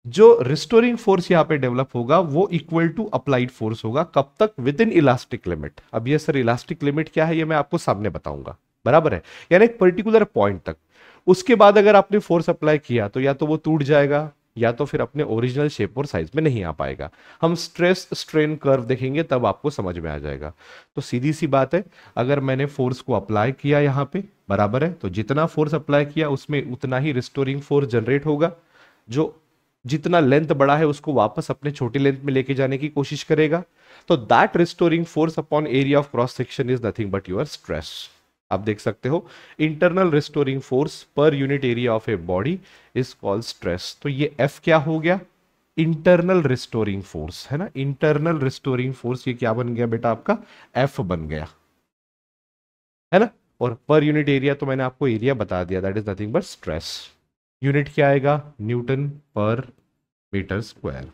जो रिस्टोरिंग फोर्स यहां पे डेवलप होगा वो इक्वल टू अप्लाइड फोर्स होगा, कब तक, विद इन इलास्टिक लिमिट। अब ये सर इलास्टिक लिमिट क्या है ये मैं आपको सामने बताऊंगा, बराबर है, यानी एक पर्टिकुलर पॉइंट तक। उसके बाद अगर आपने फोर्स अप्लाई किया तो या तो वो टूट जाएगा या तो फिर अपने ओरिजिनल शेप और साइज में नहीं आ पाएगा। हम स्ट्रेस स्ट्रेन कर्व देखेंगे तब आपको समझ में आ जाएगा। तो सीधी सी बात है, अगर मैंने फोर्स को अप्लाई किया यहां पे, बराबर है, तो जितना फोर्स अप्लाई किया उसमें उतना ही रिस्टोरिंग फोर्स जनरेट होगा। जो जितना लेंथ बड़ा है उसको वापस अपने छोटी लेंथ में लेके जाने की कोशिश करेगा। तो that restoring force upon area of cross section is nothing but your stress. आप देख सकते हो internal restoring force per unit area of a body is called stress. तो ये एफ क्या हो गया, इंटरनल रिस्टोरिंग फोर्स, है ना। इंटरनल रिस्टोरिंग फोर्स ये क्या बन गया बेटा, आपका एफ बन गया, है ना। और पर यूनिट एरिया तो मैंने आपको एरिया बता दिया, that is nothing but stress. Unit क्या आएगा, न्यूटन पर मीटर स्क्वायर।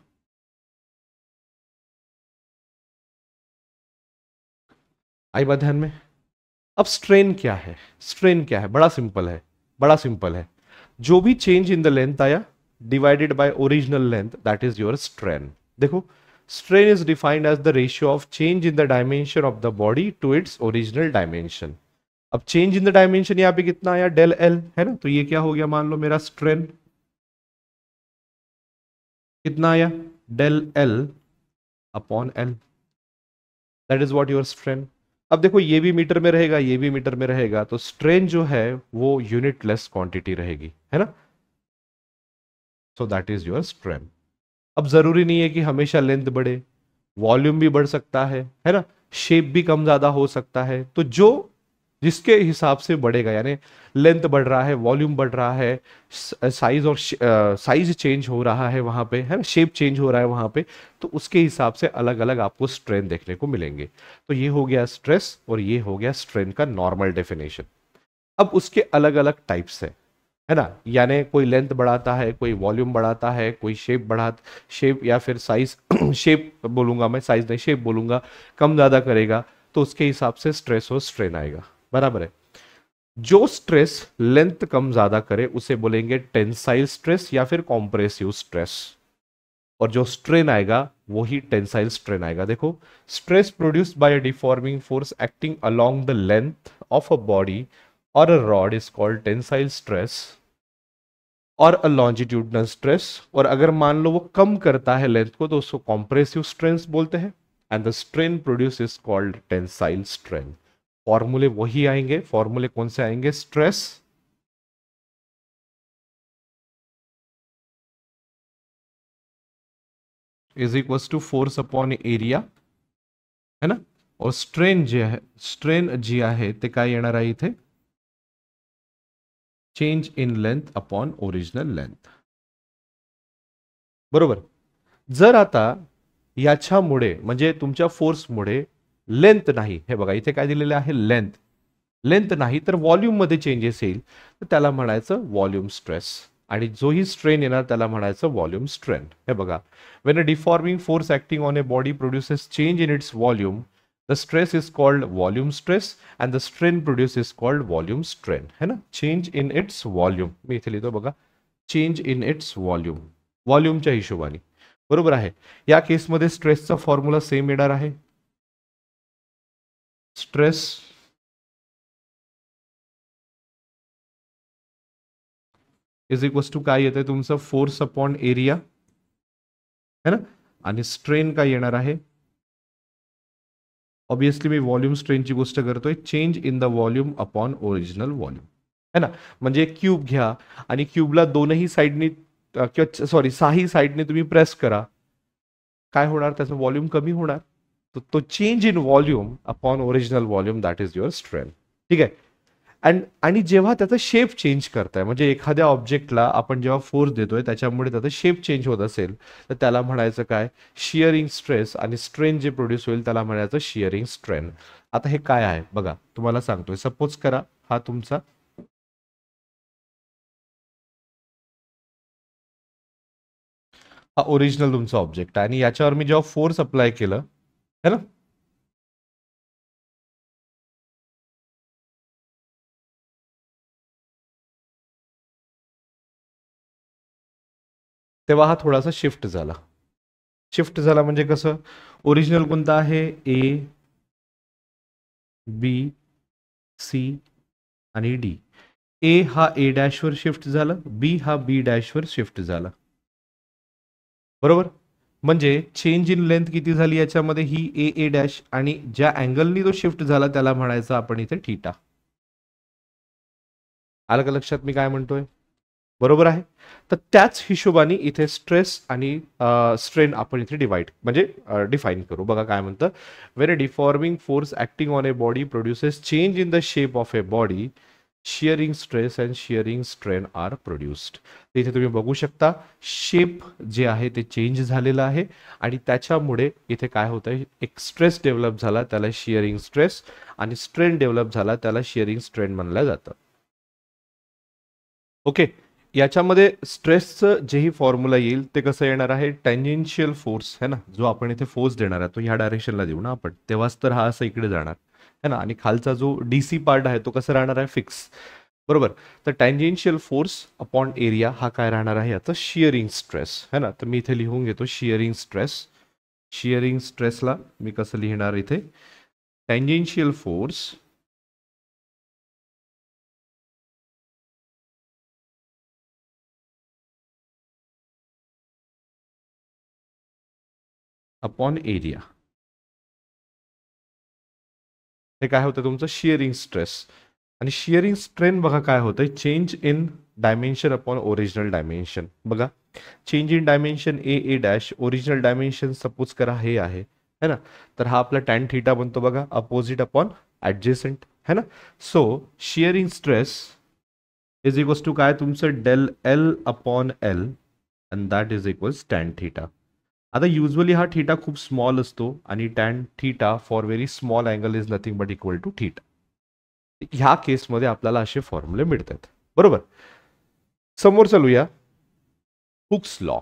आई बात ध्यान में। अब स्ट्रेन क्या है, स्ट्रेन क्या है, बड़ा सिंपल है, बड़ा सिंपल है। जो भी चेंज इन द लेंथ आया divided by original length that is your strain. देखो strain is defined as the ratio of change in the dimension of the body to its original dimension. अब change in the dimension यहाँ पे कितना आया, del L, है ना। तो ये क्या हो गया, मान लो मेरा स्ट्रेन कितना आया, del L upon L, that is what your strain. अब देखो ये भी मीटर में रहेगा, ये भी मीटर में रहेगा, तो स्ट्रेन जो है वो यूनिटलेस क्वांटिटी रहेगी, है ना। सो दैट इज योर स्ट्रेन। अब जरूरी नहीं है कि हमेशा लेंथ बढ़े, वॉल्यूम भी बढ़ सकता है ना, शेप भी कम ज्यादा हो सकता है। तो जो जिसके हिसाब से बढ़ेगा, यानी लेंथ बढ़ रहा है, वॉल्यूम बढ़ रहा है, साइज और साइज चेंज हो रहा है वहां पे, है ना, शेप चेंज हो रहा है वहां पे, तो उसके हिसाब से अलग अलग आपको स्ट्रेन देखने को मिलेंगे। तो ये हो गया स्ट्रेस और ये हो गया स्ट्रेन का नॉर्मल डेफिनेशन। अब उसके अलग अलग टाइप्स है ना, यानी कोई लेंथ बढ़ाता है, कोई वॉल्यूम बढ़ाता है, कोई शेप या फिर साइज शेप बोलूंगा मैं, साइज नहीं शेप बोलूंगा, कम ज्यादा करेगा, तो उसके हिसाब से स्ट्रेस और स्ट्रेन आएगा, बराबर है। जो स्ट्रेस लेंथ कम ज्यादा करे उसे बोलेंगे टेंसाइल स्ट्रेस या फिर कॉम्प्रेसिव स्ट्रेस, और जो स्ट्रेन आएगा वही टेंसाइल स्ट्रेन आएगा। देखो, stress produced by a deforming force acting along the length of a body और a rod is called tensile stress और अ लॉन्जिट्यूडनल स्ट्रेस। और अगर मान लो वो कम करता है लेंथ को तो उसको कॉम्प्रेसिव स्ट्रेस बोलते हैं। And the strain produce is called tensile strain. फॉर्मूले वही आएंगे, फॉर्मूले कौन से आएंगे? Stress is equal to force upon area, है ना, और स्ट्रेन जे आहे ते काय येणार आहे इथे? Change in length upon original length, बरोबर। जर आता याच्यामुळे म्हणजे तुमच्या फोर्समुळे लेंथ नाही, हे बघा इथे काय दिलेलं आहे? लेंथ, लेंथ नाही तर व्हॉल्यूम मध्ये चेंजेस येईल, तर त्याला म्हणायचं व्हॉल्यूम स्ट्रेस, आणि जोही स्ट्रेन येणार त्याला म्हणायचं व्हॉल्यूम स्ट्रेन। हे बघा, when a deforming force acting on a body produces change in its volume, the stress is called volume stress and the strain produce is called volume strain, है ना। Change in its volume, मी इथे लिहितो बघा, change in its volume, व्हॉल्यूमच्या हिशोबाने, बरोबर आहे। या केसमध्ये स्ट्रेसचा फॉर्म्युला सेम येणार आहे, स्ट्रेस इज इक्वल टू काय येतंय तुमचं? फोर्स अपॉन एरिया, है ना, आणि स्ट्रेन काय येणार आहे? ऑब्विसली मी व्हॉल्यूम स्ट्रेनची गोष्ट करतोय, change in the volume upon original volume, है ना। म्हणजे एक क्यूब घ्या आणि क्यूबला दोनही साईडनी किंवा सॉरी सहाही साईडने तुम्ही प्रेस करा, काय होणार? त्याचं व्हॉल्यूम कमी होणार, तो change in volume upon original volume that is your strain, ठीक आहे। आणि जेव्हा त्याचा शेप चेंज करताय, म्हणजे एखाद्या ऑब्जेक्टला आपण जेव्हा फोर्स देतोय त्याच्यामुळे त्याचा शेप चेंज होत असेल, तर त्याला म्हणायचं काय? शिअरिंग स्ट्रेस, आणि स्ट्रेन जे प्रोड्यूस होईल त्याला म्हणायचं शिअरिंग स्ट्रेन। आता हे काय आहे बघा, तुम्हाला सांगतोय, सपोज करा हा तुमचा हा ओरिजिनल तुमचा ऑब्जेक्ट आहे, आणि याच्यावर मी जेव्हा फोर्स अप्लाय केलं, है ना, तेव्हा हा थोडासा शिफ्ट झाला। शिफ्ट झाला म्हणजे कसं? ओरिजिनल कोणता आहे? ए, बी, सी आणि डी। ए हा ए डॅशवर शिफ्ट झाला, बी हा बी डॅशवर शिफ्ट झाला, बरोबर। म्हणजे चेंज इन लेंथ किती झाली याच्यामध्ये? ही ए ए डॅश, आणि ज्या अँगलनी तो शिफ्ट झाला त्याला म्हणायचं आपण इथे थीटा। आलं का लक्षात मी काय म्हणतोय? बरोबर आहे। तर त्याच हिशोबाने इथे स्ट्रेस आणि स्ट्रेन आपण इथे डिवाइड म्हणजे डिफाईन करू। बघा काय म्हणतं, when a deforming force acting on a body produces change in the shape of a body, shearing stress and shearing strain are produced. इथे तुम्ही बघू शकता, शेप जे आहे ते चेंज झालेलं आहे, आणि त्याच्यामुळे इथे काय होतंय? एक स्ट्रेस डेव्हलप झाला त्याला शिअरिंग स्ट्रेस, आणि स्ट्रेन डेव्हलप झाला त्याला शिअरिंग स्ट्रेन म्हणलं जातं, ओके। याच्यामध्ये स्ट्रेसचं जेही फॉर्म्युला येईल ते कसं येणार आहे? टँजेन्शियल फोर्स, है ना, जो आपण इथे फोर्स देणार आहे तो ह्या डायरेक्शनला देऊ ना आपण, तेव्हाच तर हा असं इकडे जाणार, है ना, आणि खालचा जो डीसी पार्ट आहे तो कसा राहणार आहे? फिक्स, बरोबर। तर टँजेन्शियल फोर्स अपॉन एरिया हा काय राहणार आहे? याचा शिअरिंग स्ट्रेस, है ना। तर मी इथे लिहून घेतो शिअरिंग स्ट्रेस। शिअरिंग स्ट्रेसला मी कसं लिहिणार इथे? टँजेन्शियल फोर्स अपॉन एरिया, हे काय होतं तुमचं शिअरिंग स्ट्रेस. आणि शिअरिंग स्ट्रेन बघा काय होतंय, change in dimension upon original dimension. बघा change in dimension A A dash, original dimension suppose करा हे आहे, है ना. तर हा आपला टॅन थीटा बनतो बघा, अपोजिट अपॉन ऍडजेसंट, है ना. So shearing stress is equals to काय तुमचं del L upon L and that is equals tan theta. आता युजली हा थीटा खूप स्मॉल असतो आणि tan theta for very small angle is nothing but equal to theta. ह्या केसमध्ये आपल्याला असे फॉर्म्युले मिळतात, बरोबर. समोर चालूया, हुक्स लॉ.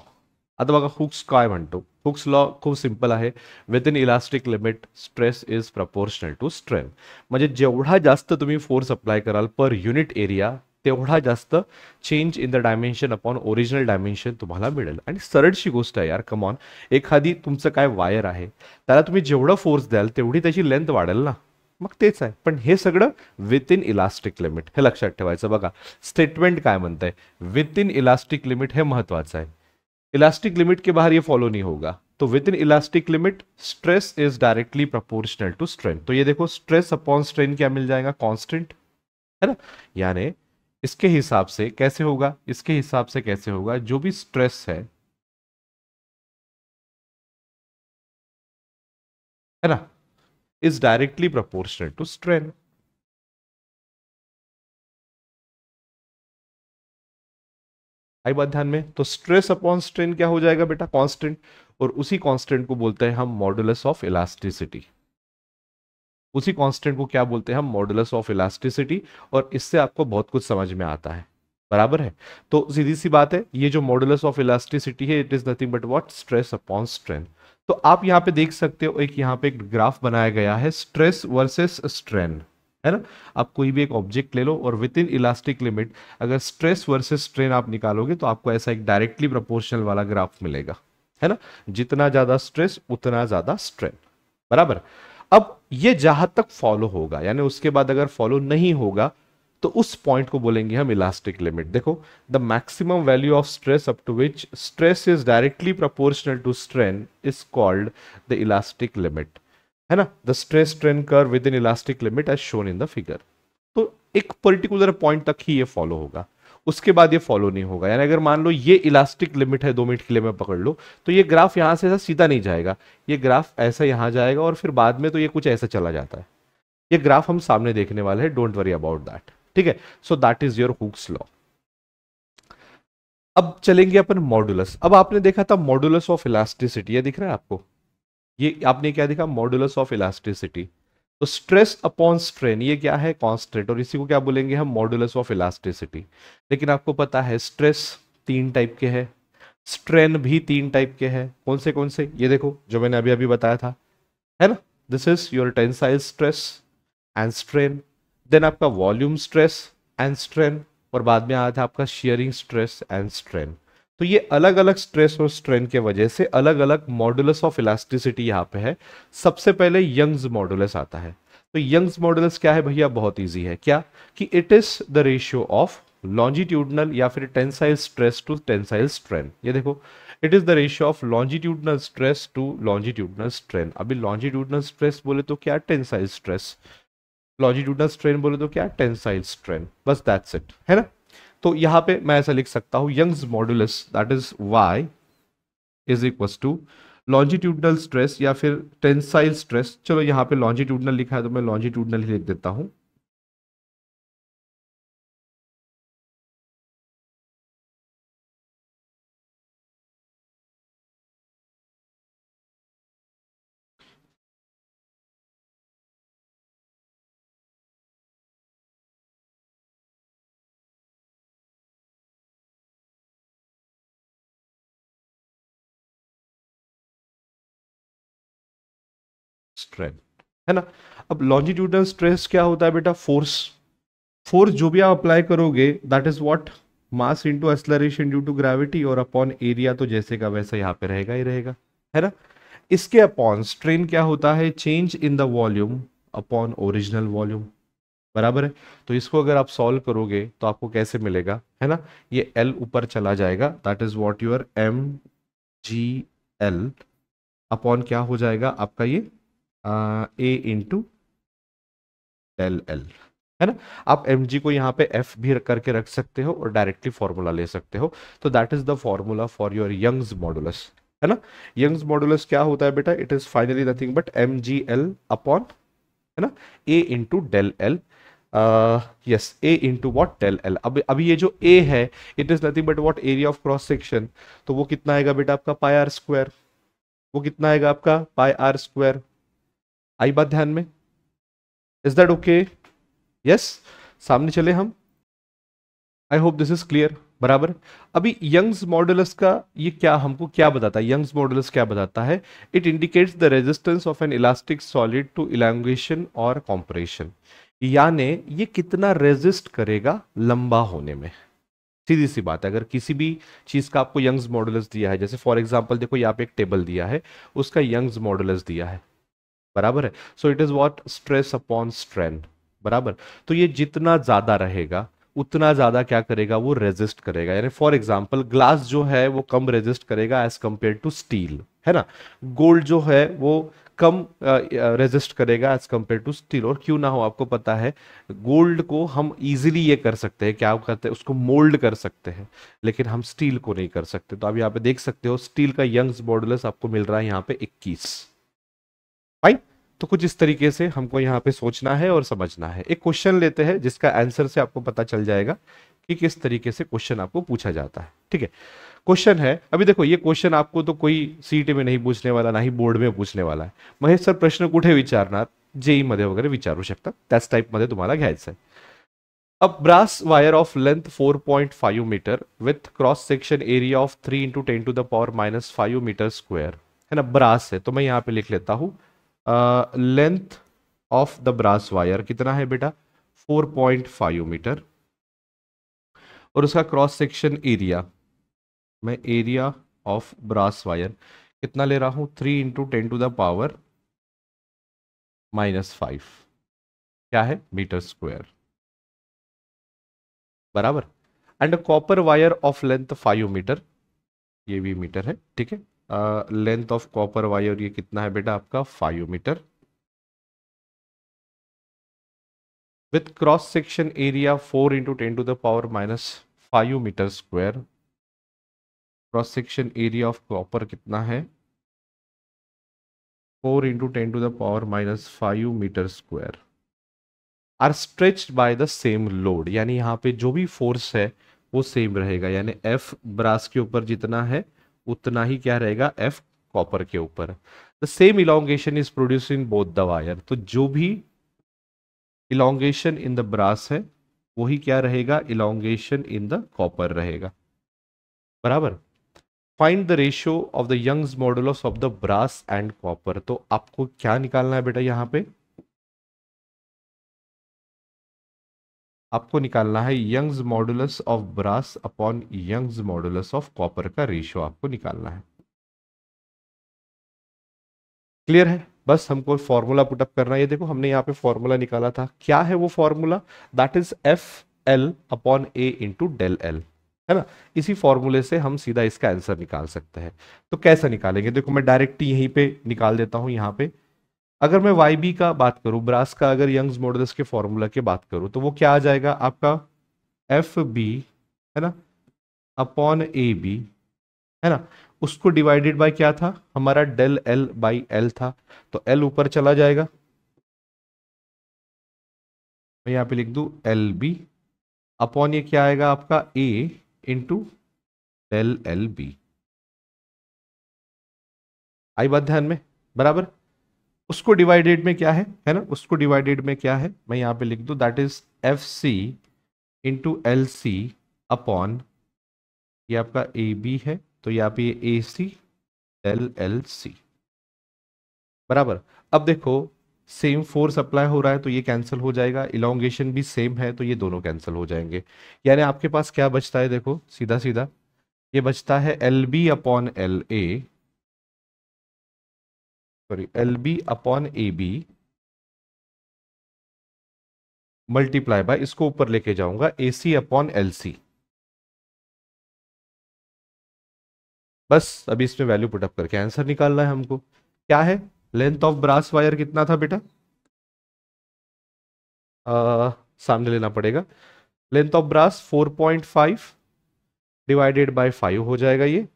आता बघा हुक्स काय म्हणतो. हुक्स लॉ खूप सिंपल आहे. Within elastic limit stress is proportional to strain. म्हणजे जेवढा जास्त तुम्ही फोर्स अप्लाय कराल पर युनिट एरिया, तेवढा जास्त change in the dimension upon original dimension तुम्हाला मिळेल. आणि सरळशी गोष्ट आहे यार, कमॉन. एखादी तुमचं काय वायर आहे, त्याला तुम्ही जेवढं फोर्स द्याल तेवढी त्याची लेंथ वाढेल ना. मग तेच आहे, पण हे सगळं विथ इन इलास्टिक लिमिट, हे लक्षात ठेवायचं. बघा स्टेटमेंट काय म्हणतंय, विथ इन इलास्टिक लिमिट, हे महत्वाचं आहे. इलास्टिक लिमिट के बाहर ये फॉलो नहीं होगा. तो within elastic limit stress is directly proportional to strain. तो ये देखो स्ट्रेस अपॉन स्ट्रेन क्या मिल जाएगा, कांस्टेंट, है ना. यानी इसके हिसाब से कैसे होगा, इसके हिसाब से कैसे होगा, जो भी स्ट्रेस है ना, is directly proportional to strain. आई बात ध्यान में. तो स्ट्रेस अपॉन स्ट्रेन क्या हो जाएगा बेटा, कांस्टेंट. और उसी कांस्टेंट को बोलते हैं हम मॉडुलस ऑफ इलास्टिसिटी. उसी कांस्टेंट को क्या बोलते हैं हम, मॉडुलस ऑफ इलास्टिसिटी. और इससे आपको बहुत कुछ समझ में आता है, बराबर है. तो सीधी सी बात है, ये जो मॉडुलस ऑफ इलास्टिसिटी है, it is nothing but what, stress upon strain. तो आप यहाँ पे देख सकते हो, एक यहाँ पे एक ग्राफ बनाया गया है, स्ट्रेस वर्सेस स्ट्रेन, है ना. आप कोई भी एक ऑब्जेक्ट ले लो और विद इन इलास्टिक लिमिट अगर स्ट्रेस वर्सेस स्ट्रेन आप निकालोगे तो आपको ऐसा एक डायरेक्टली प्रोपोर्शनल वाला ग्राफ मिलेगा, है ना. जितना ज्यादा स्ट्रेस उतना ज्यादा स्ट्रेन, बराबर. अब ये जहां तक फॉलो होगा, यानी उसके बाद अगर फॉलो नहीं होगा, तो उस पॉइंट को बोलेंगे हम इलास्टिक लिमिट. देखो the maximum value of stress up to which stress is directly proportional to strain is called the elastic limit, है ना. The stress strain curve within elastic limit as shown in the figure. तो एक particular point तक ही ये follow होगा, उसके बाद ये फॉलो नहीं होगा. यानी अगर मान लो ये इलास्टिक लिमिट है, 2 मिनट के लिए मैं पकड़ लो, तो ये ग्राफ यहां से ऐसा सीधा नहीं जाएगा, ये ग्राफ ऐसा यहां जाएगा और फिर बाद में तो ये कुछ ऐसा चला जाता है. ये ग्राफ हम सामने देखने वाले हैं, डोंट वरी अबाउट दैट, ठीक है. सो that is your Hooke's law. अब चलेंगे अपन मॉडुलस. अब आपने देखा था मॉडुलस ऑफ इलास्टिसिटी, ये दिख रहा है आपको, ये आपने क्या देखा, मॉडुलस ऑफ इलास्टिसिटी. तो स्ट्रेस अपॉन स्ट्रेन ये क्या है, कांस्टेंट, और इसी को क्या बोलेंगे हम, मॉडुलस ऑफ इलास्टिसिटी. लेकिन आपको पता है स्ट्रेस 3 टाइप के हैं, स्ट्रेन भी 3 टाइप के हैं. कौन से, ये देखो जो मैंने अभी अभी बताया था, है ना. This is your tensile stress and strain, then आपका वॉल्यूम स्ट्रेस एंड स्ट्रेन, और बाद में आया था आपका शियरिंग स्ट्रेस एंड स्ट्रेन. तो ये अलग अलग स्ट्रेस और स्ट्रेन के वजह से अलग अलग मॉडुलस ऑफ इलास्टिसिटी यहाँ पे है. सबसे पहले यंग्स मॉडुलस आता है. तो यंग्स मॉडुलस क्या है भैया, बहुत इजी है. क्या कि it is the ratio of longitudinal या फिर tensile stress to tensile strain. ये देखो it is the ratio of longitudinal stress to longitudinal strain. अभी लॉन्जिट्यूडनल स्ट्रेस बोले तो क्या, टेंसाइल स्ट्रेस. लॉन्जिट्यूडनल स्ट्रेन बोले तो क्या, टेंसाइल स्ट्रेन. बस दैट्स इट, है ना. तो यहां पे मैं ऐसा लिख सकता हूं, Young's modulus that is Y is equal to longitudinal stress या फिर टेंसाइल स्ट्रेस. चलो यहां पे लॉन्जिट्यूडनल लिखा है तो मैं लॉन्जिट्यूडनल ही लिख देता हूं. स्ट्रेन, है ना. अब लॉन्जिट्यूडनल स्ट्रेस क्या होता है बेटा, फोर्स. फोर्स जो भी आप अप्लाई करोगे that is what, mass into acceleration due to gravity, और अपॉन एरिया तो जैसे का वैसा यहाँ पे रहेगा ही रहेगा, है ना. इसके अपॉन स्ट्रेन क्या होता है, change in the volume upon original volume, बराबर है. तो इसको अगर आप सॉल्व करोगे तो आपको कैसे मिलेगा, है ना. ये L ऊपर चला जाएगा, that is what your mgl upon क्या हो जाएगा आपका ये A इंटू डेल एल, है ना। आप mg को यहाँ पे f भी करके रख सकते हो और डायरेक्टली फॉर्मूला ले सकते हो। तो that is the formula for your Young's modulus, है ना। यंग्स मॉडुलस क्या होता है बेटा? It is finally nothing but mgl upon, है ना, a into del L. Yes, a into what? Del L. अब अभी ये जो a है, it is nothing but what? Area of cross section. तो वो कितना आएगा बेटा आपका? Pi r square. वो कितना आएगा आपका? Pi r square. आई बात ध्यान में? Is that okay? यस, सामने चले हम। I hope this is clear. बराबर। अभी यंग्स मॉडुलस का ये क्या हमको क्या बताता है? यंग्स मॉडुलस क्या बताता है? It indicates the resistance of an elastic solid to elongation और कॉम्प्रेशन, यानी ये कितना रेजिस्ट करेगा लंबा होने में। सीधी सी बात है, अगर किसी भी चीज का आपको यंग्स मॉडुलस दिया है, जैसे फॉर एग्जांपल देखो यहाँ पे एक टेबल दिया है, उसका यंग्स मॉडुलस दिया है, बराबर है। So it is what? Stress upon strain, बराबर। तो ये जितना ज्यादा रहेगा उतना ज्यादा क्या करेगा? वो रेजिस्ट करेगा। यानी फॉर एग्जांपल ग्लास जो है वो कम रेजिस्ट करेगा एज कंपेयर टू स्टील, है ना। गोल्ड जो है वो कम रेजिस्ट करेगा एज कंपेयर टू स्टील। और क्यों ना हो, आपको पता है गोल्ड को हम इजीली ये कर सकते हैं, क्या करते हैं, उसको मोल्ड कर सकते हैं, लेकिन हम स्टील को नहीं कर सकते। तो आप यहाँ पे देख सकते हो स्टील का यंग्स मॉडुलस आपको मिल रहा है यहाँ पे 21। फाइन। तो कुछ इस तरीके से हमको यहाँ पे सोचना है और समझना है। एक क्वेश्चन लेते हैं जिसका आंसर से आपको पता चल जाएगा कि किस तरीके से क्वेश्चन आपको पूछा जाता है। ठीक है, क्वेश्चन है, अभी देखो ये क्वेश्चन आपको तो कोई सीईटी में नहीं पूछने वाला, ना ही बोर्ड में पूछने वाला है। महेश सर प्रश्न कुठे विचारणार? जेई मध्ये वगैरे विचारू शकता, त्याच टाइप मध्ये तुम्हाला घ्यायचं आहे। अब brass wire of length 4.5 metre with cross section area of 3 into 10⁻⁵ metre square, है ना, ब्रास है। तो मैं यहाँ पे लिख लेता हूं length of the brass wire कितना है बेटा? 4.5 मीटर। और उसका क्रॉस सेक्शन एरिया, मैं एरिया ऑफ ब्रास वायर कितना ले रहा हूं? 3 इंटू 10⁻⁵ क्या है? मीटर स्क्वायर, बराबर। And copper wire of length 5 metre, ये भी मीटर है, ठीक है। लेंथ ऑफ कॉपर वायर ये कितना है बेटा आपका? 5 metre with cross section area 4 into 10⁻⁵ metre square. Cross section area of copper कितना है? 4 into 10⁻⁵ metre square are stretched by the same load, यानी यहाँ पे जो भी फोर्स है वो सेम रहेगा। यानी एफ ब्रास के ऊपर जितना है उतना ही क्या रहेगा? एफ कॉपर के ऊपर। The same elongation is produce in both the wire, तो जो भी इलोंगेशन इन द ब्रास है वही क्या रहेगा? इलोंगेशन इन द कॉपर रहेगा, बराबर। Find the ratio of the Young's modulus of the brass and copper. तो आपको क्या निकालना है बेटा? यहाँ पे आपको निकालना है Young's modulus of brass upon Young's modulus of copper का रेशियो आपको निकालना है। क्लियर है? बस हमको फॉर्मूला पुटअप करना है। ये देखो हमने यहाँ पे फॉर्मूला निकाला था, क्या है वो formula? That is F L upon A into del L, है ना। इसी फॉर्मूले से हम सीधा इसका आंसर निकाल सकते हैं। तो कैसे निकालेंगे? देखो मैं डायरेक्ट यहीं पे निकाल देता हूं। यहाँ पे अगर मैं वाई बी का बात करूं, ब्रास का अगर यंग्स मॉडुलस के फॉर्मूला की बात करूं, तो वो क्या आ जाएगा आपका? एफ बी, है ना, अपॉन ए बी, है ना। उसको डिवाइडेड बाय क्या था हमारा? डेल एल बाई एल था। तो एल ऊपर चला जाएगा, मैं यहां पे लिख दूं एल बी अपॉन ये क्या आएगा आपका? ए इंटू डेल एल बी। आई बात ध्यान में? बराबर। उसको डिवाइडेड में क्या है ना, उसको डिवाइडेड में क्या है मैं यहां पे लिख दूं that is F C into L C upon ये आपका ए बी है, तो यहाँ पे ए सी एल एल सी, बराबर। अब देखो सेम फोर्स अप्लाई हो रहा है तो ये कैंसिल हो जाएगा, इलोंगेशन भी सेम है तो ये दोनों कैंसिल हो जाएंगे। यानी आपके पास क्या बचता है? देखो सीधा सीधा ये बचता है L B upon L A, sorry L B upon A B multiply by, इसको ऊपर लेके जाऊंगा, ए सी अपॉन एल सी। बस अभी इसमें वैल्यू पुटअप करके आंसर निकालना है हमको। क्या है? लेंथ ऑफ ब्रास वायर कितना था बेटा? सामने लेना पड़ेगा। Length of brass 4.5 divided by 5 हो जाएगा ये,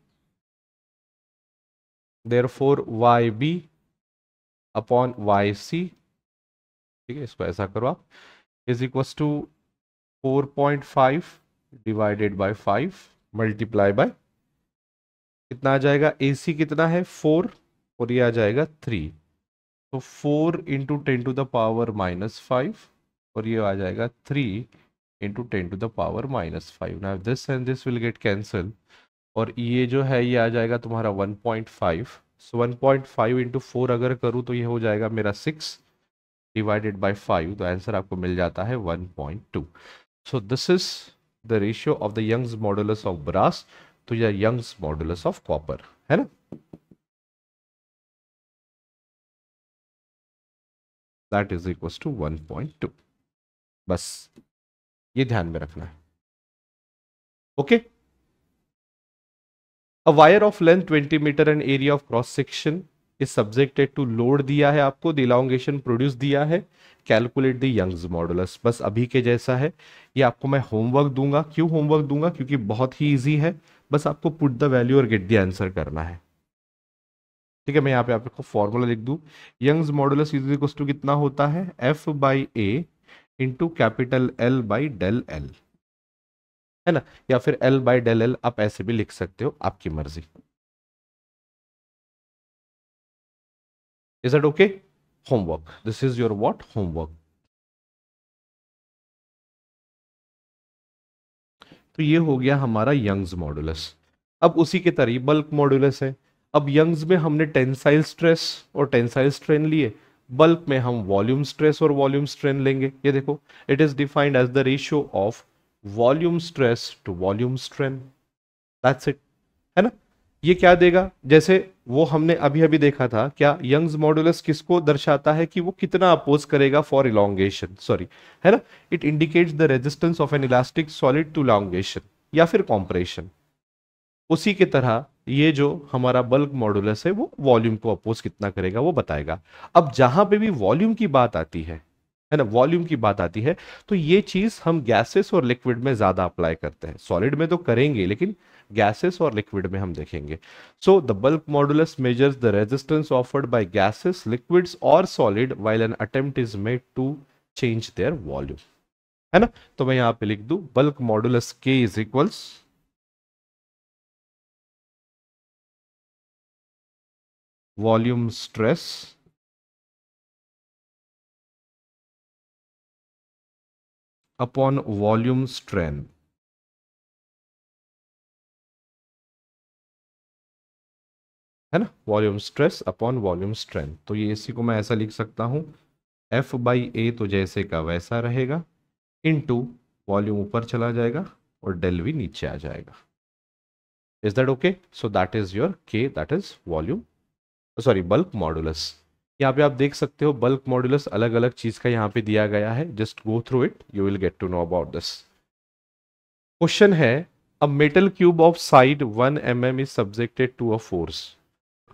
therefore Y B upon Y C, ठीक है, इसको ऐसा करो आप, is equals to 4.5 divided by 5 multiply by, कितना आ जाएगा, ए सी कितना है 4 और ये आ जाएगा 3, तो 4 इंटू 10⁻⁻5 और ये आ जाएगा 3 into 10⁻⁻5। Now this and this will get cancel और ये जो है ये आ जाएगा तुम्हारा 1.5। सो 1.5 इंटू 4 अगर करूँ तो ये हो जाएगा मेरा 6 डिवाइडेड बाय 5, तो आंसर आपको मिल जाता है 1.2। So this is the ratio of the Young's modulus of brass तो या यंग्स मॉडुलस ऑफ कॉपर, है ना। दैट इज इक्वल टू 1.2, बस ये ध्यान में रखना है। Okay, a wire of length 20 metre and area of cross section is subjected to load दिया है आपको, द इलॉन्गेशन प्रोड्यूस दिया है, कैलकुलेट द यंग्स मॉडुलस, बस अभी के जैसा है। ये आपको मैं होमवर्क दूंगा, क्यों होमवर्क दूंगा, क्योंकि बहुत ही इजी है, बस आपको पुट द वैल्यू और गेट द आंसर करना है। ठीक है, मैं यहाँ पे आपको फॉर्मूला लिख दूं, Young's modulus is equal to कितना होता है, F by A into capital L by del L, है ना, या फिर एल बाई डेल एल आप ऐसे भी लिख सकते हो, आपकी मर्जी। Is that okay? Homework, this is your what, homework. तो ये हो गया हमारा यंग्स मॉडुलस। अब उसी के तरह बल्क मॉडुलस है। अब यंग्स में हमने टेंसाइल स्ट्रेस और टेंसाइल स्ट्रेन लिए, बल्क में हम वॉल्यूम स्ट्रेस और वॉल्यूम स्ट्रेन लेंगे। ये देखो, it is defined as the ratio of volume stress to volume strain, that's it, है ना। ये क्या देगा, जैसे वो हमने अभी अभी देखा था, क्या यंग्स मॉडुलस किसको दर्शाता है कि वो कितना अपोज करेगा फॉर इलॉन्गेशन, सॉरी, है ना, it indicates the resistance of an elastic solid to elongation या फिर कॉम्प्रेशन। उसी की तरह ये जो हमारा बल्क मॉडुलस है वो वॉल्यूम को अपोज कितना करेगा वो बताएगा। अब जहां पे भी वॉल्यूम की बात आती है ना, वॉल्यूम की बात आती है, तो ये चीज हम गैसेस और लिक्विड में ज्यादा अप्लाई करते हैं, सॉलिड में तो करेंगे लेकिन गैसेस और लिक्विड में हम देखेंगे। So the bulk modulus measures the resistance offered by gases, liquids और solid while an attempt is made to change their volume, है ना। तो मैं यहां पे लिख दूं bulk modulus K is equals volume stress upon volume strain, है ना, volume stress upon volume strain. तो ये इसी को मैं ऐसा लिख सकता हूं, एफ बाई ए तो जैसे का वैसा रहेगा, इनटू वॉल्यूम ऊपर चला जाएगा और डेल वी नीचे आ जाएगा। Is that okay? So that is your K, that is volume, sorry bulk modulus. यहाँ पे आप देख सकते हो बल्क मॉडुलस अलग अलग चीज का यहाँ पे दिया गया है, just go through it, you will get to know about this. Question है, a metal cube of side 1 mm is subjected to a force,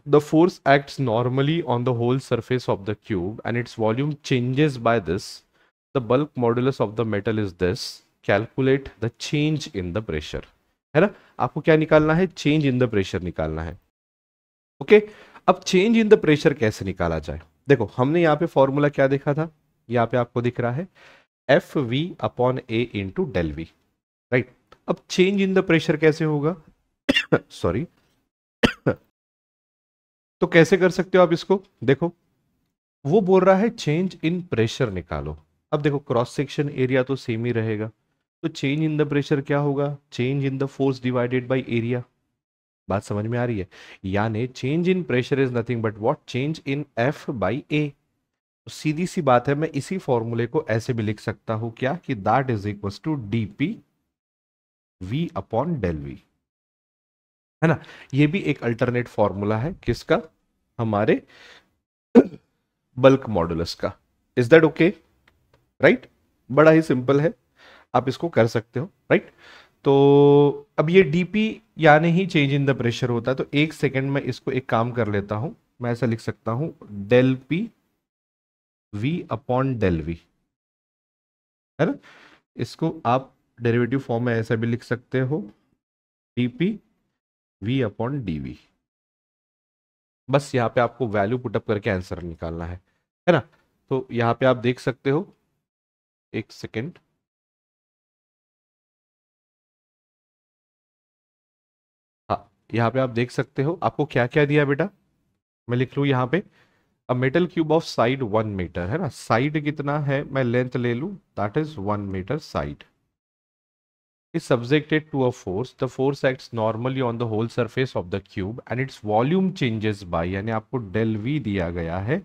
the force acts normally on the whole surface of the cube and its volume changes by this, the bulk modulus of the metal is this, calculate the change in the pressure, है ना। आपको क्या निकालना है, change in the pressure निकालना है। Okay, अब change in the pressure कैसे निकाला जाए, देखो हमने यहाँ पे फॉर्मूला क्या देखा था, यहाँ पे आपको दिख रहा है F V upon A into del V, right. अब चेंज इन द प्रेशर कैसे होगा सॉरी तो कैसे कर सकते हो आप इसको, देखो वो बोल रहा है चेंज इन प्रेशर निकालो। अब देखो क्रॉस सेक्शन एरिया तो सेम ही रहेगा, तो चेंज इन द प्रेशर क्या होगा, change in the force divided by area. बात समझ में आ रही है, यानी change in pressure is nothing but what, change in F by A. सीधी सी बात है, मैं इसी फॉर्मूले को ऐसे भी लिख सकता हूं क्या, कि that is equal to DP V upon del V, है ना। ये भी एक अल्टरनेट फॉर्मूला है किसका, हमारे बल्क मॉडुलस का। Is that okay? राइट, बड़ा ही सिंपल है, आप इसको कर सकते हो, राइट। तो अब ये डीपी यानी ही चेंज इन द प्रेशर होता है, तो एक सेकंड में इसको एक काम कर लेता हूं, मैं ऐसा लिख सकता हूं del P V upon del V, है ना। इसको आप डेरिवेटिव फॉर्म में ऐसा भी लिख सकते हो, dp v अपॉन dv। बस यहाँ पे आपको वैल्यू पुटअप करके आंसर निकालना है ना। तो यहाँ पे आप देख सकते हो, एक सेकेंड, हाँ यहाँ पे आप देख सकते हो आपको क्या क्या दिया बेटा। मैं लिख लूँ यहाँ पे, a metal cube of side 1 metre, है ना। साइड कितना है, मैं लेंथ ले लूँ, that is 1 metre side, is subjected to a force. The force acts normally on the whole surface of the cube and its volume changes by, यानी आपको del v दिया गया है,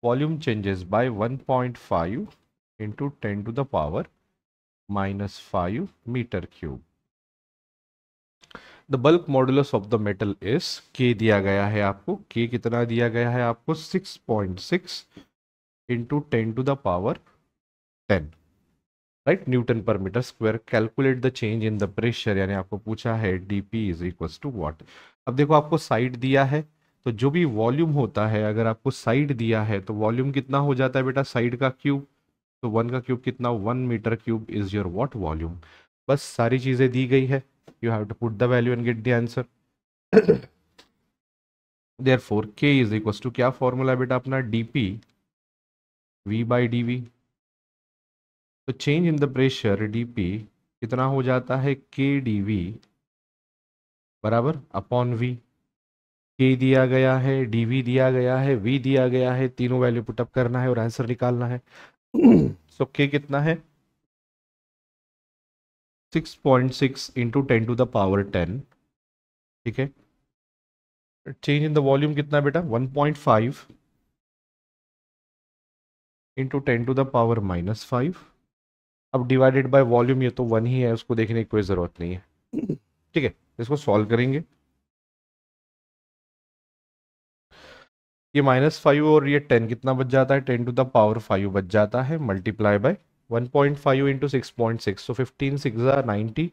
volume changes by 1.5 into 10 to the power minus 5 meter cube. The bulk modulus of the metal is, k दिया गया है आपको, k कितना दिया गया है आपको, 6.6 into 10 to the power 10, right, newton पर metre square. Calculate the change in the pressure, यानी आपको पूछा है DP is equal to what. अब देखो आपको साइड दिया है, तो जो भी वॉल्यूम होता है, अगर आपको साइड दिया है तो वॉल्यूम कितना हो जाता है बेटा, साइड का क्यूब। तो 1 का क्यूब कितना, 1 metre cube is your what, volume. बस सारी चीजें दी गई है, you have to put the value and get the answer. Therefore K is equal to, क्या फॉर्मूला बेटा अपना, DP V by D V. तो change in the pressure DP कितना हो जाता है, के डी वी बराबर अपॉन वी। के दिया गया है, डीवी दिया गया है, वी दिया गया है, तीनों वैल्यू पुटअप करना है और आंसर निकालना है। सो के कितना है, 6.6 इंटू 10 टू द पावर 10, ठीक है। चेंज इन द वॉल्यूम कितना बेटा, 1.5 into 10 to the power minus 5। अब डिवाइडेड बाय वॉल्यूम, ये तो 1 ही है, उसको देखने की कोई ज़रूरत नहीं है, ठीक है। इसको सॉल्व करेंगे, ये -5 और ये 10 कितना बच जाता है, 10 टू द पावर 5 बच जाता है, मल्टीप्लाई बाय 1.5 इंटू 6.6, तो 15 6 90,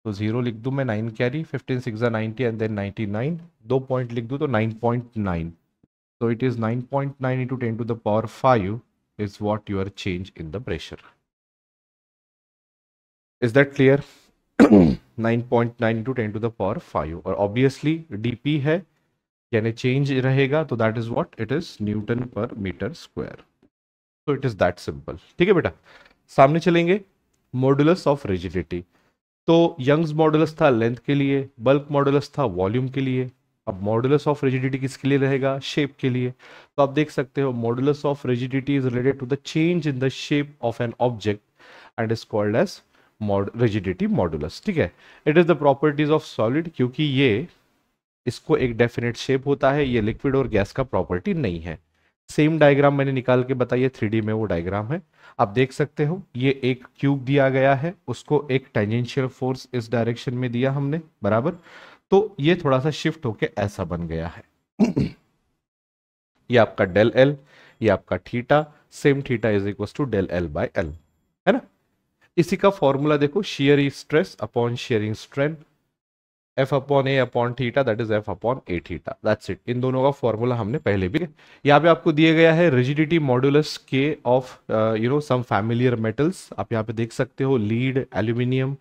तो 0 लिख दूँ मैं, 9 कैरी, 15 6 90 एंड देन 99, 2 पॉइंट लिख दूँ तो 9.9, तो it is 9.9 into 10 to the power 5 is what your change in the pressure. Is that clear? 9.9 into 10 to the power 5, और ऑब्वियसली डीपी है यानी चेंज रहेगा, तो that is what, it is newton पर मीटर स्क्वायर। तो it is that simple, ठीक है बेटा। सामने चलेंगे, मॉडुलस ऑफ रिजिडिटी। तो यंग्स मॉडुलस था लेंथ के लिए, बल्क मॉडुलस था वॉल्यूम के लिए। अब मॉडुलस ऑफ रिजिडिटी किसके लिए रहेगा, शेप के लिए। तो आप देख सकते हो, modulus of rigidity is related to the change in the shape of an object and is called as rigidity modulus, ठीक है। It is the properties of solid, क्योंकि ये, इसको एक डेफिनेट शेप होता है, ये लिक्विड और गैस का प्रॉपर्टी नहीं है। सेम डायग्राम मैंने निकाल के बताई है, 3D में वो डायग्राम है, आप देख सकते हो। ये एक क्यूब दिया गया है, उसको एक टेंजेंशियल फोर्स इस डायरेक्शन में दिया हमने, बराबर। तो ये थोड़ा सा शिफ्ट होके ऐसा बन गया है। ये आपका डेल एल, ये आपका theta, same theta is equal to del L by L, है ना। इसी का फॉर्मूला देखो, shear stress upon shearing strength, F upon A upon theta, that is F upon A theta, that's it. इन दोनों का फॉर्मूला हमने पहले भी, यहाँ पे आपको दिए गया है रिजिडिटी मॉडुलस के ऑफ सम फैमिलियर मेटल्स। आप यहाँ पे देख सकते हो, लीड, एल्यूमिनियम,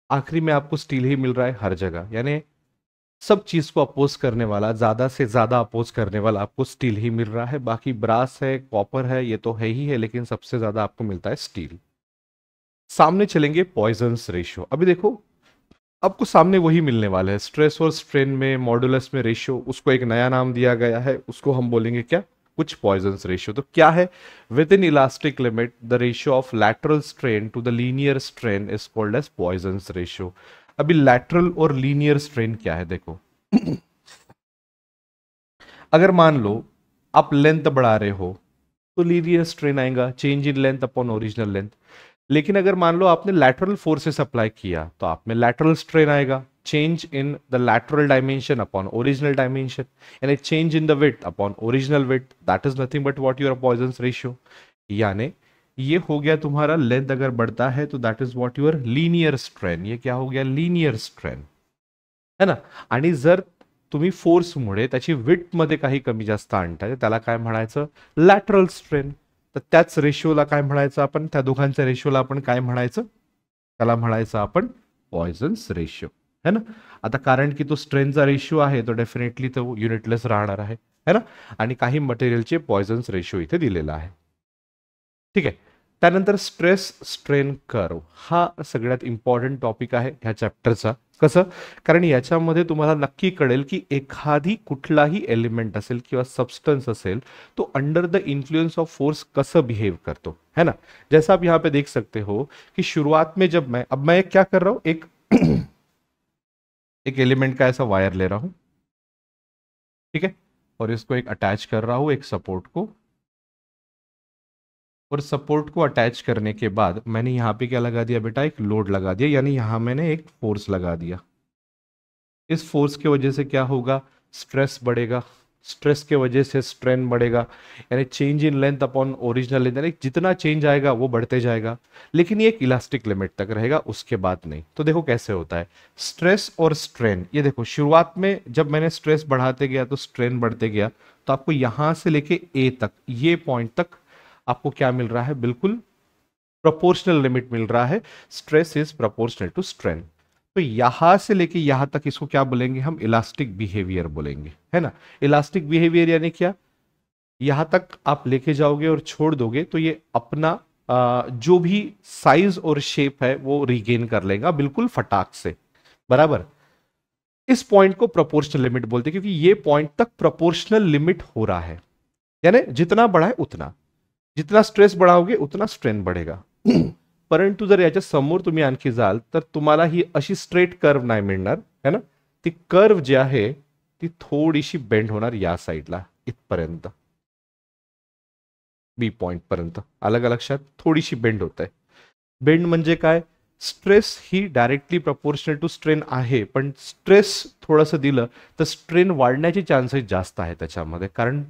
आखिरी में आपको स्टील ही मिल रहा है हर जगह, यानी सब चीज को अपोज करने वाला, ज्यादा से ज्यादा अपोज करने वाला आपको स्टील ही मिल रहा है। बाकी ब्रास है, कॉपर है, ये तो है ही है, लेकिन सबसे ज्यादा आपको मिलता है स्टील। सामने चलेंगे पॉइजन्स रेशियो। अभी देखो, आपको सामने वही मिलने वाला है, स्ट्रेस और स्ट्रेन में, मॉडुलस में रेशियो, उसको एक नया नाम दिया गया है, उसको हम बोलेंगे क्या, कुछ पॉइजन्स रेशियो। तो क्या है, within elastic limit the ratio of lateral strain to the linear strain is called as Poisson's ratio. अभी लैटरल और लीनियर स्ट्रेन क्या है देखो। अगर मान लो आप लेंथ बढ़ा रहे हो तो लीनियर स्ट्रेन आएगा, change in length upon original length. लेकिन अगर मान लो आपने लैटरल फोर्सेस अप्लाई किया तो आप में लैटरल स्ट्रेन आएगा, change in the lateral dimension upon original dimension, यानी change in the width upon original width, that is nothing but what your Poisson's ratio. यानी ये हो गया तुम्हारा, लेंथ अगर बढ़ता है तो that is what your linear strain, ये क्या हो गया, लीनियर स्ट्रेन, है ना। आणि जर तुम्ही फोर्समुळे त्याची विड्थ मध्ये काही कमी जास्त आणताय त्याला काय म्हणायचं, लॅटरल स्ट्रेन। तर त्याच रेशिओला काय म्हणायचं आपण, त्या दोघांच्या रेशिओला आपण काय म्हणायचं, त्याला म्हणायचं आपण पॉयझन्स रेशिओ, है ना. आता कारण की तो स्ट्रेनचा रेशिओ आहे तो डेफिनेटली तो युनिटलेस राहणार आहे, है ना. आणि काही मटेरियलचे पॉयझन्स रेशिओ इथे दिलेला आहे. ठीक आहे. त्यानंतर स्ट्रेस स्ट्रेन कर्व हा सगळ्यात इम्पॉर्टंट टॉपिक आहे ह्या चॅप्टरचा. कसं, कारण याच्यामध्ये तुम्हाला नक्की कळेल की एखादी कुठलाही एलिमेंट असेल किंवा सबस्टन्स असेल तो under the influence of force कसं बिहेव करतो, है ना. जैसा आप यहाँ पे देख सकते हो कि शुरुआत में जब मैं क्या कर रहा हूं, एक एक एलिमेंट का ऐसा वायर ले रहा हूं, ठीक है, और इसको एक अटैच कर रहा हूं एक सपोर्ट को, और सपोर्ट को अटैच करने के बाद मैंने यहाँ पे क्या लगा दिया बेटा, एक लोड लगा दिया, यानी यहाँ मैंने एक फोर्स लगा दिया. इस फोर्स की वजह से क्या होगा, स्ट्रेस बढ़ेगा, स्ट्रेस के वजह से स्ट्रेन बढ़ेगा, यानी change in length upon original length, यानी जितना चेंज आएगा वो बढ़ते जाएगा, लेकिन ये एक इलास्टिक लिमिट तक रहेगा, उसके बाद नहीं. तो देखो कैसे होता है स्ट्रेस और स्ट्रेन. ये देखो शुरुआत में जब मैंने स्ट्रेस बढ़ाते गया तो स्ट्रेन बढ़ते गया, तो आपको यहां से लेके ए तक, ये पॉइंट तक आपको क्या मिल रहा है, बिल्कुल प्रोपोर्शनल लिमिट मिल रहा है. Stress is proportional to strain. तो यहां से लेके यहां तक इसको क्या बोलेंगे हम, इलास्टिक बिहेवियर बोलेंगे, है ना. इलास्टिक बिहेवियर यानी क्या, यहां तक आप लेके जाओगे और छोड़ दोगे तो ये अपना जो भी साइज और शेप है वो रिगेन कर लेगा बिल्कुल फटाक से, बराबर. इस पॉइंट को प्रोपोर्शनल लिमिट बोलते हैं, क्योंकि ये पॉइंट तक प्रोपोर्शनल लिमिट हो रहा है, यानी जितना बड़ा है उतना, जितना स्ट्रेस बढ़ाओगे उतना स्ट्रेन बढ़ेगा. परंतु जर याच्या समोर तुम्ही आणखी जाल तर तुम्हाला ही अशी स्ट्रेट कर्व नाही मिळणार, है ना. ती कर्व जी आहे ती थोडीशी बेंड होणार या साईडला इथपर्यंत, बी पॉइंट पर्यंत. अलग लक्षात, थोडीशी बेंड होत आहे. बेंड म्हणजे काय, स्ट्रेस ही डायरेक्टली प्रपोर्शनल टू स्ट्रेन आहे, पण स्ट्रेस थोडंसं दिलं तर स्ट्रेन वाढण्याचे चान्सेस जास्त आहे त्याच्यामध्ये, कारण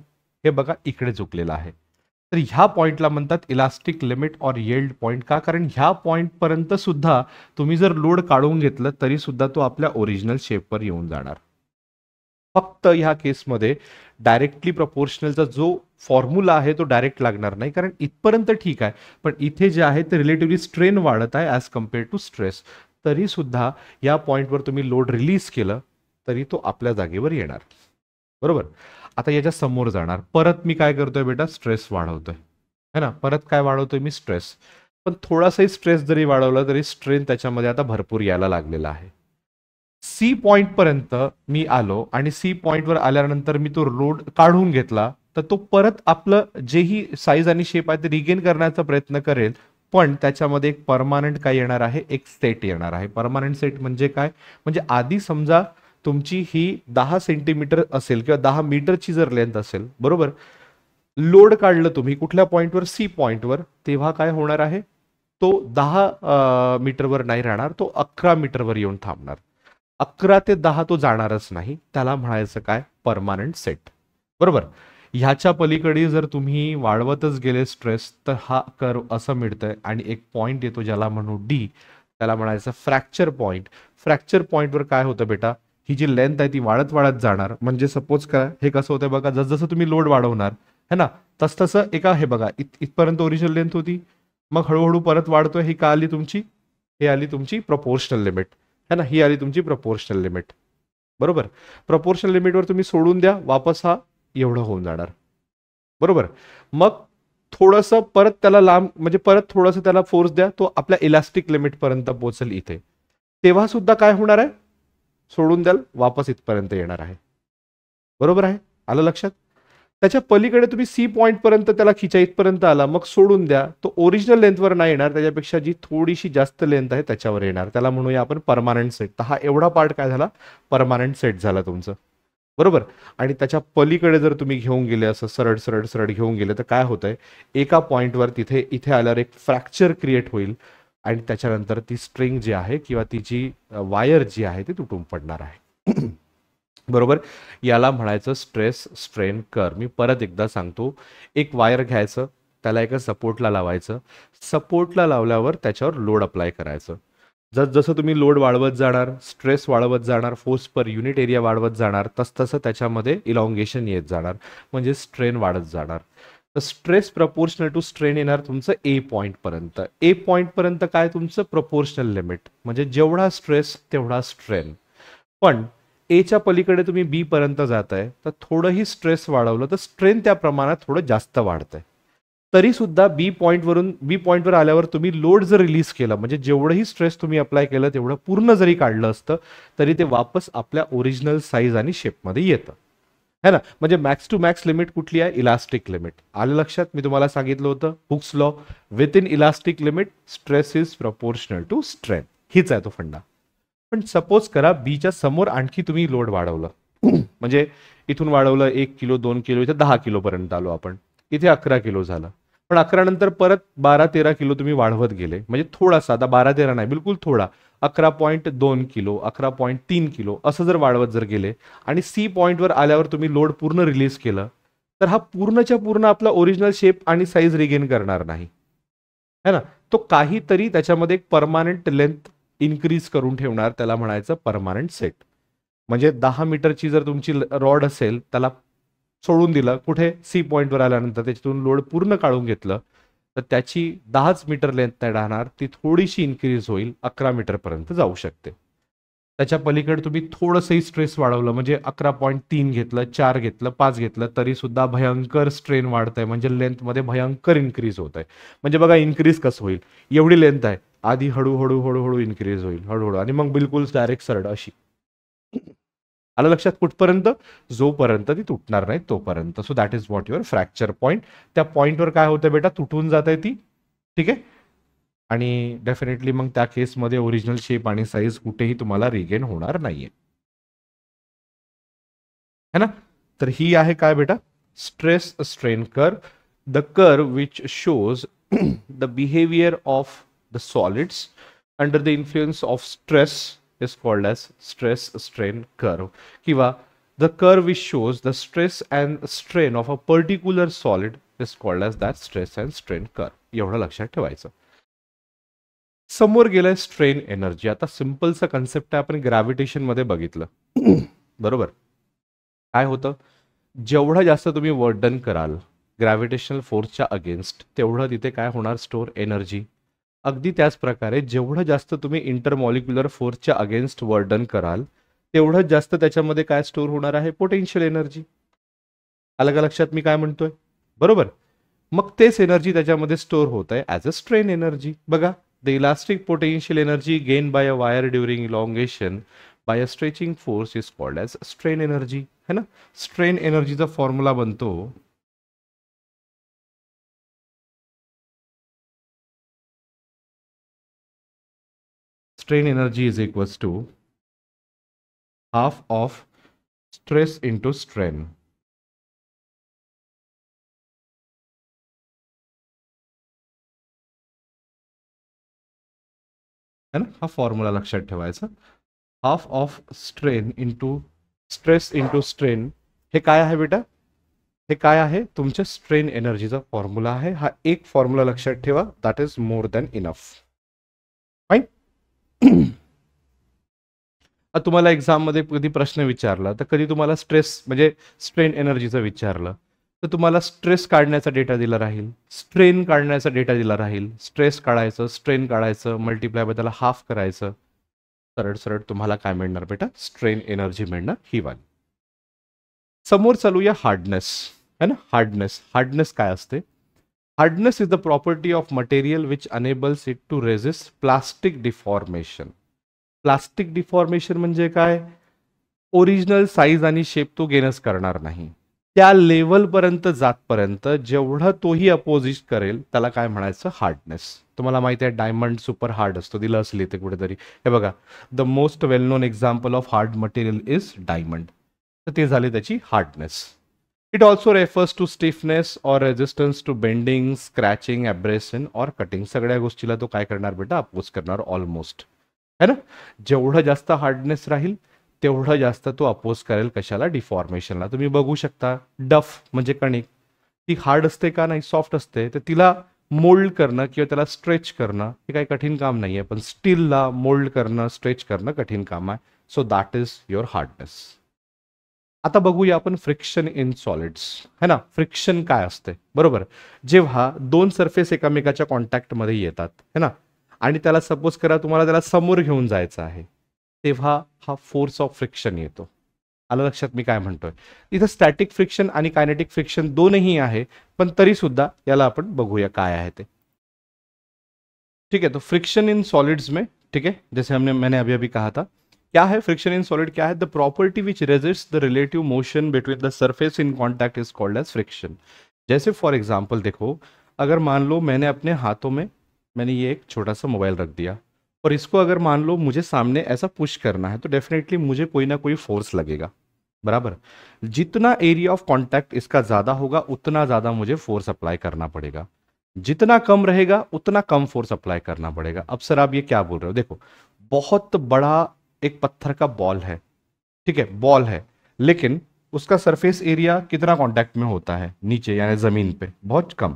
हे बघा इकडे झुकलेलं आहे. तर ह्या पॉइंटला म्हणतात इलास्टिक लिमिट और येल्ड पॉइंट. का, कारण ह्या पॉइंट पर्यंत सुद्धा तुम्ही जर लोड काढून घेतलं तरी सुद्धा तो आपल्या ओरिजिनल शेपवर येऊन जाणार. फक्त ह्या केसमध्ये डायरेक्टली प्रपोर्शनलचा जो फॉर्म्युला आहे तो डायरेक्ट लागणार नाही, कारण इथपर्यंत ठीक आहे, पण इथे जे आहे ते रिलेटिव्हली स्ट्रेन वाढत आहे ॲज कम्पेअर टू स्ट्रेस. तरी सुद्धा या पॉइंटवर तुम्ही लोड रिलीज केलं तरी तो आपल्या जागेवर येणार, बरोबर. आता याच्या समोर जाणार, परत मी काय करतोय बेटा, स्ट्रेस वाढवतोय, है ना. परत काय वाढवतोय मी, स्ट्रेस. पण थोडासाही स्ट्रेस जरी वाढवला तरी स्ट्रेन त्याच्यामध्ये आता भरपूर यायला लागलेला आहे. सी पॉइंट पर्यंत मी आलो आणि सी पॉइंटवर आल्यानंतर मी तो लोड काढून घेतला तर तो परत आपलं जेही साईज आणि शेप आहे ते रिगेन करण्याचा प्रयत्न करेल, पण त्याच्यामध्ये एक परमानंट काय येणार आहे, एक सेट येणार आहे. परमानंट सेट म्हणजे काय, म्हणजे आधी समजा तुमची ही 10 सेंटीमीटर असेल किंवा 10 मीटरची जर लेंथ असेल, बरोबर. लोड काढलं तुम्ही कुठल्या पॉइंटवर, सी पॉइंटवर, तेव्हा काय होणार आहे, तो 10 मीटरवर नाही राहणार, तो 11 मीटरवर येऊन थांबणार. 11 ते 10 तो जाणारच नाही, त्याला म्हणायचं काय, परमानंट सेट, बरोबर. ह्याच्या पलीकडे जर तुम्ही वाढवतच गेले स्ट्रेस तर हा कर्व असं मिळतंय आणि एक पॉइंट येतो ज्याला म्हणू डी, त्याला म्हणायचं फ्रॅक्चर पॉइंट. फ्रॅक्चर पॉइंटवर काय होतं बेटा, ही जी लेंथ आहे ती वाढत वाढत जाणार. म्हणजे सपोज काय, हे कसं होतं बघा, जसं तुम्ही लोड वाढवणार है ना, तसं एका, हे बघा इथपर्यंत ओरिजिनल लेंथ होती, मग हळूहळू परत वाढतोय. ही का आली तुमची, हे आली तुमची प्रोपोर्शनल लिमिट, है ना, ही आली तुमची प्रोपोर्शनल लिमिट, बरोबर. प्रोपोर्शनल लिमिटवर तुम्ही सोडून द्या, वापस हा एवढं होऊन जाणार, बरोबर. मग थोडंसं परत त्याला लांब, म्हणजे परत थोडंसं त्याला फोर्स द्या, तो आपल्या इलास्टिक लिमिट पर्यंत पोहोचेल इथे, तेव्हा सुद्धा काय होणार आहे, सोडून द्याल, वापस इथपर्यंत येणार आहे, बरोबर आहे, आलं लक्षात. त्याच्या पलीकडे तुम्ही सी पॉइंट पर्यंत त्याला खिचा, इथपर्यंत आला, मग सोडून द्या, तो ओरिजिनल लेंथवर नाही येणार, त्याच्यापेक्षा जी थोडीशी जास्त लेंथ आहे त्याच्यावर येणार, त्याला म्हणूया आपण परमानंट सेट. तर हा एवढा पार्ट काय झाला, परमानंट सेट झाला तुमचं, बरोबर. आणि त्याच्या पलीकडे जर तुम्ही घेऊन गेले, असं सरळ सरळ सरळ घेऊन गेले तर काय होतंय, एका पॉइंटवर तिथे इथे आल्यावर एक फ्रॅक्चर क्रिएट होईल आणि त्याच्यानंतर ती स्ट्रिंग जी आहे किंवा ती जी वायर जी आहे ती तुटून पडणार आहे, बरोबर. याला म्हणायचं स्ट्रेस स्ट्रेन कर्व. मी परत एकदा सांगतो, एक वायर घ्यायचं, त्याला एका सपोर्टला लावायचं, सपोर्टला लावल्यावर त्याच्यावर लोड अप्लाय करायचं. जसं तुम्ही लोड वाढवत जाणार, स्ट्रेस वाढवत जाणार, फोर्स पर युनिट एरिया वाढवत जाणार, तसं त्याच्यामध्ये इलॉंगेशन येत जाणार, म्हणजे स्ट्रेन वाढत जाणार. तर तर स्ट्रेस प्रपोर्शनल टू स्ट्रेन येणार तुमचं ए पॉईंट पर्यंत. ए पॉईंट पर्यंत काय तुमचं प्रपोर्शनल लिमिट, म्हणजे जेवढा स्ट्रेस तेवढा स्ट्रेन. पण एच्या पलीकडे तुम्ही बी पर्यंत जाताय तर थोडंही स्ट्रेस वाढवलं तर स्ट्रेन त्या प्रमाणात थोडं जास्त वाढतंय. तरी सुद्धा बी पॉईंटवर आल्यावर तुम्ही लोड जर रिलीज केलं, म्हणजे जेवढंही स्ट्रेस तुम्ही अप्लाय केलं तेवढं पूर्ण जरी काढलं असतं तरी ते वापस आपल्या ओरिजिनल साईज आणि शेपमध्ये येतं, है ना. म्हणजे मॅक्स टू मॅक्स लिमिट कुठली आहे, इलास्टिक लिमिट. आलं लक्षात, मी तुम्हाला सांगितलं होतं Hooke's law, within elastic limit stress is proportional to strain. हीच आहे तो फंडा. पण सपोज करा बीच्या समोर आणखी तुम्ही लोड वाढवलं, म्हणजे इथून वाढवलं 1 किलो 2 किलो, इथे 10 किलो पर्यंत आलो आपण, इथे 11 किलो झालं. पण 11 नंतर परत 12-13 किलो तुम्ही वाढवत गेले, म्हणजे थोडासा, आता 12-13 नाही, बिलकुल थोडा, 11.2 किलो 11.3 किलो असं जर वाढवत जर गेले आणि सी पॉईंटवर आल्यावर तुम्ही लोड पूर्ण रिलीज केलं तर हा पूर्णच्या पूर्ण आपला ओरिजिनल शेप आणि साईज रिगेन करणार नाही, है ना. तो काहीतरी त्याच्यामध्ये एक परमानंट लेंथ इन्क्रीज करून ठेवणार, त्याला म्हणायचं परमानंट सेट. म्हणजे 10 मीटरची जर तुमची रॉड असेल, त्याला सोडून दिलं कुठे, सी पॉईंटवर आल्यानंतर त्याच्यातून लोड पूर्ण काढून घेतलं तर त्याची 10 मीटर लेंथ नाही राहणार, ती थोडीशी इन्क्रीज होईल, 11 मीटर पर्यंत जाऊ शकते. त्याच्या पलीकडे तुम्ही थोडंसंही स्ट्रेस वाढवलं, म्हणजे 11.3 घेतलं, 4 घेतलं, 5 घेतलं, तरी सुद्धा भयंकर स्ट्रेन वाढतंय, म्हणजे लेंथमध्ये भयंकर इन्क्रीज होत आहे. म्हणजे बघा इन्क्रीज कसं होईल, एवढी लेंथ आहे, आधी हळूहळू हळूहळू इन्क्रीज होईल, हळूहळू, आणि मग बिलकुल डायरेक्ट सरळ अशी. आलं लक्षात कुठपर्यंत, जोपर्यंत ती तुटणार नाही तोपर्यंत. सो that is what your fracture point. त्या पॉईंटवर काय होतं बेटा, तुटून जात आहे ती, ठीक आहे. आणि डेफिनेटली मग त्या केसमध्ये ओरिजिनल शेप आणि साईज कुठेही तुम्हाला रिगेन होणार नाहीये, है ना. तर ही आहे काय बेटा, stress strain curve, the curve which shows the behaviour of the solids under the influence of stress is called as stress strain curve, kiva the curve which shows the stress and strain of a particular solid is called as that stress and strain curve. एवढं लक्षात ठेवायचं. समोर गेलाय strain energy. आता सिंपलचा concept आहे, आपण gravitation मध्ये बघितलं बरोबर. काय होतं, जेवढं जास्त तुम्ही वर्क डन कराल ग्रॅव्हिटेशनल फोर्सच्या अगेन्स्ट, तेवढं तिथे काय होणार, स्टोर एनर्जी. अगदी त्याच प्रकारे जेवढं जास्त तुम्ही इंटरमॉलिक्युलर फोर्सच्या अगेन्स्ट वर्क डन कराल तेवढं जास्त त्याच्यामध्ये काय स्टोर होणार आहे, पोटेन्शियल एनर्जी. अलग लक्षात मी काय म्हणतोय, बरोबर. मग तेच एनर्जी त्याच्यामध्ये स्टोर होत आहे ॲज अ स्ट्रेन एनर्जी. बघा, the elastic potential energy gain by a wire during elongation by a stretching force is called as strain energy, है ना. स्ट्रेन एनर्जीचा फॉर्म्युला बनतो strain energy is equals to half of stress into strain. है ना, हा formula लक्षात ठेवायचा. Half of strain into stress into strain, हे काय आहे बेटा, हे काय आहे, तुमच्या स्ट्रेन एनर्जीचा फॉर्म्युला आहे. हा एक फॉर्म्युला लक्षात ठेवा, that is more than enough. Fine. तुम्हाला एक्झाम मध्ये कधी प्रश्न विचारला तर कधी तुम्हाला स्ट्रेस म्हणजे स्ट्रेन एनर्जीचं विचारलं तर तुम्हाला स्ट्रेस काढण्याचा डेटा दिला राहील, स्ट्रेन काढण्याचा डेटा दिला राहील. स्ट्रेस काढायचं, स्ट्रेन काढायचं, मल्टिप्लाय बाय त्याला हाफ करायचं, सरळ सरळ तुम्हाला काय मिळणार बेटा, स्ट्रेन एनर्जी मिळणार ही वाली. समोर चालूया हार्डनेस, है ना. हार्डनेस, हार्डनेस काय असते, hardness is the property of material which enables it to resist plastic deformation. Plastic deformation म्हणजे काय, ओरिजिनल साईज आणि शेप तो गेनच करणार नाही. त्या लेवलपर्यंत जातपर्यंत जेवढं तोही अपोजिट करेल त्याला काय म्हणायचं, हार्डनेस. तुम्हाला माहिती आहे डायमंड सुपर हार्ड असतो, दिलं असेल इथे कुठेतरी. हे बघा, the most well known example of hard material is diamond. तर ते झाले त्याची hardness. It also refers to stiffness और resistance to bending, scratching, abrasion और कटिंग. सगळ्या गोष्टीला तो काय करणार बेटा, अपोज करणार ऑलमोस्ट, है ना. जेवढं जास्त हार्डनेस राहील तेवढं जास्त तो अपोज करेल कशाला, डिफॉर्मेशनला. तुम्ही बघू शकता डफ म्हणजे कणिक, ती हार्ड असते का नाही, सॉफ्ट असते. तर तिला मोल्ड करणं किंवा त्याला स्ट्रेच करणं हे काही कठीण काम नाही आहे, पण स्टीलला मोल्ड करणं, स्ट्रेच करणं कठीण काम आहे. सो दॅट इज युअर हार्डनेस. आता बघूया आपण फ्रिक्शन इन सॉलिड्स, है ना. फ्रिक्शन काय असते, बरोबर. जेव्हा दोन सरफेस एकामेकाच्या कॉन्टॅक्टमध्ये येतात, है ना, आणि त्याला सपोज करा तुम्हाला त्याला समोर घेऊन जायचं आहे, तेव्हा हा फोर्स ऑफ फ्रिक्शन येतो. आलं लक्षात मी काय म्हणतोय. इथं स्टॅटिक फ्रिक्शन आणि कायनेटिक फ्रिक्शन दोनही आहे, पण तरी सुद्धा याला आपण बघूया काय आहे ते. ठीक है, तो फ्रिक्शन इन सॉलिड्स में, ठीक है, जैसे मैंने अभी अभी कहा था, क्या है फ्रिक्शन इन सॉलिड, क्या है the property which resist the relative motion between the surface in contact is called as friction. जैसे फॉर एग्जांपल देखो, अगर मान लो मैंने अपने हाथों में मैंने ये एक छोटा सा मोबाइल रख दिया और इसको अगर मान लो मुझे सामने ऐसा पुश करना है तो डेफिनेटली मुझे कोई ना कोई फोर्स लगेगा, बराबर. जितना एरिया ऑफ कॉन्टैक्ट इसका ज्यादा होगा उतना ज्यादा मुझे फोर्स अप्लाई करना पड़ेगा, जितना कम रहेगा उतना कम फोर्स अप्लाई करना पड़ेगा. अब सर आप ये क्या बोल रहे हो, देखो बहुत बड़ा एक पत्थर का बॉल है, ठीक है, बॉल है, लेकिन उसका सरफेस एरिया कितना कांटेक्ट में होता है नीचे यानी जमीन पे, बहुत कम,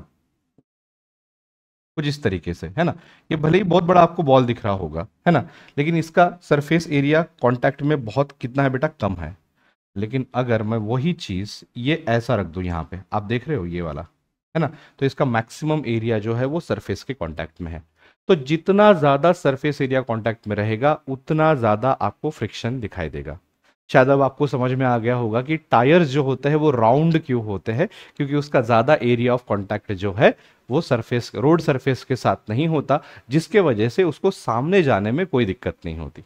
कुछ इस तरीके से, है ना. ये भले ही बहुत बड़ा आपको बॉल दिख रहा होगा, है ना, लेकिन इसका सरफेस एरिया कांटेक्ट में बहुत कितना है बेटा, कम है. लेकिन अगर मैं वही चीज ये ऐसा रख दूं यहाँ पे, आप देख रहे हो ये वाला, है ना, तो इसका मैक्सिमम एरिया जो है वो सरफेस के कांटेक्ट में है. तो जितना ज्यादा सरफेस एरिया कांटेक्ट में रहेगा उतना ज्यादा आपको फ्रिक्शन दिखाई देगा. शायद अब आपको समझ में आ गया होगा कि टायर्स जो होते हैं वो राउंड क्यों होते हैं, क्योंकि उसका ज्यादा एरिया ऑफ कांटेक्ट जो है वो सरफेस, रोड सरफेस के साथ नहीं होता, जिसके वजह से उसको सामने जाने में कोई दिक्कत नहीं होती,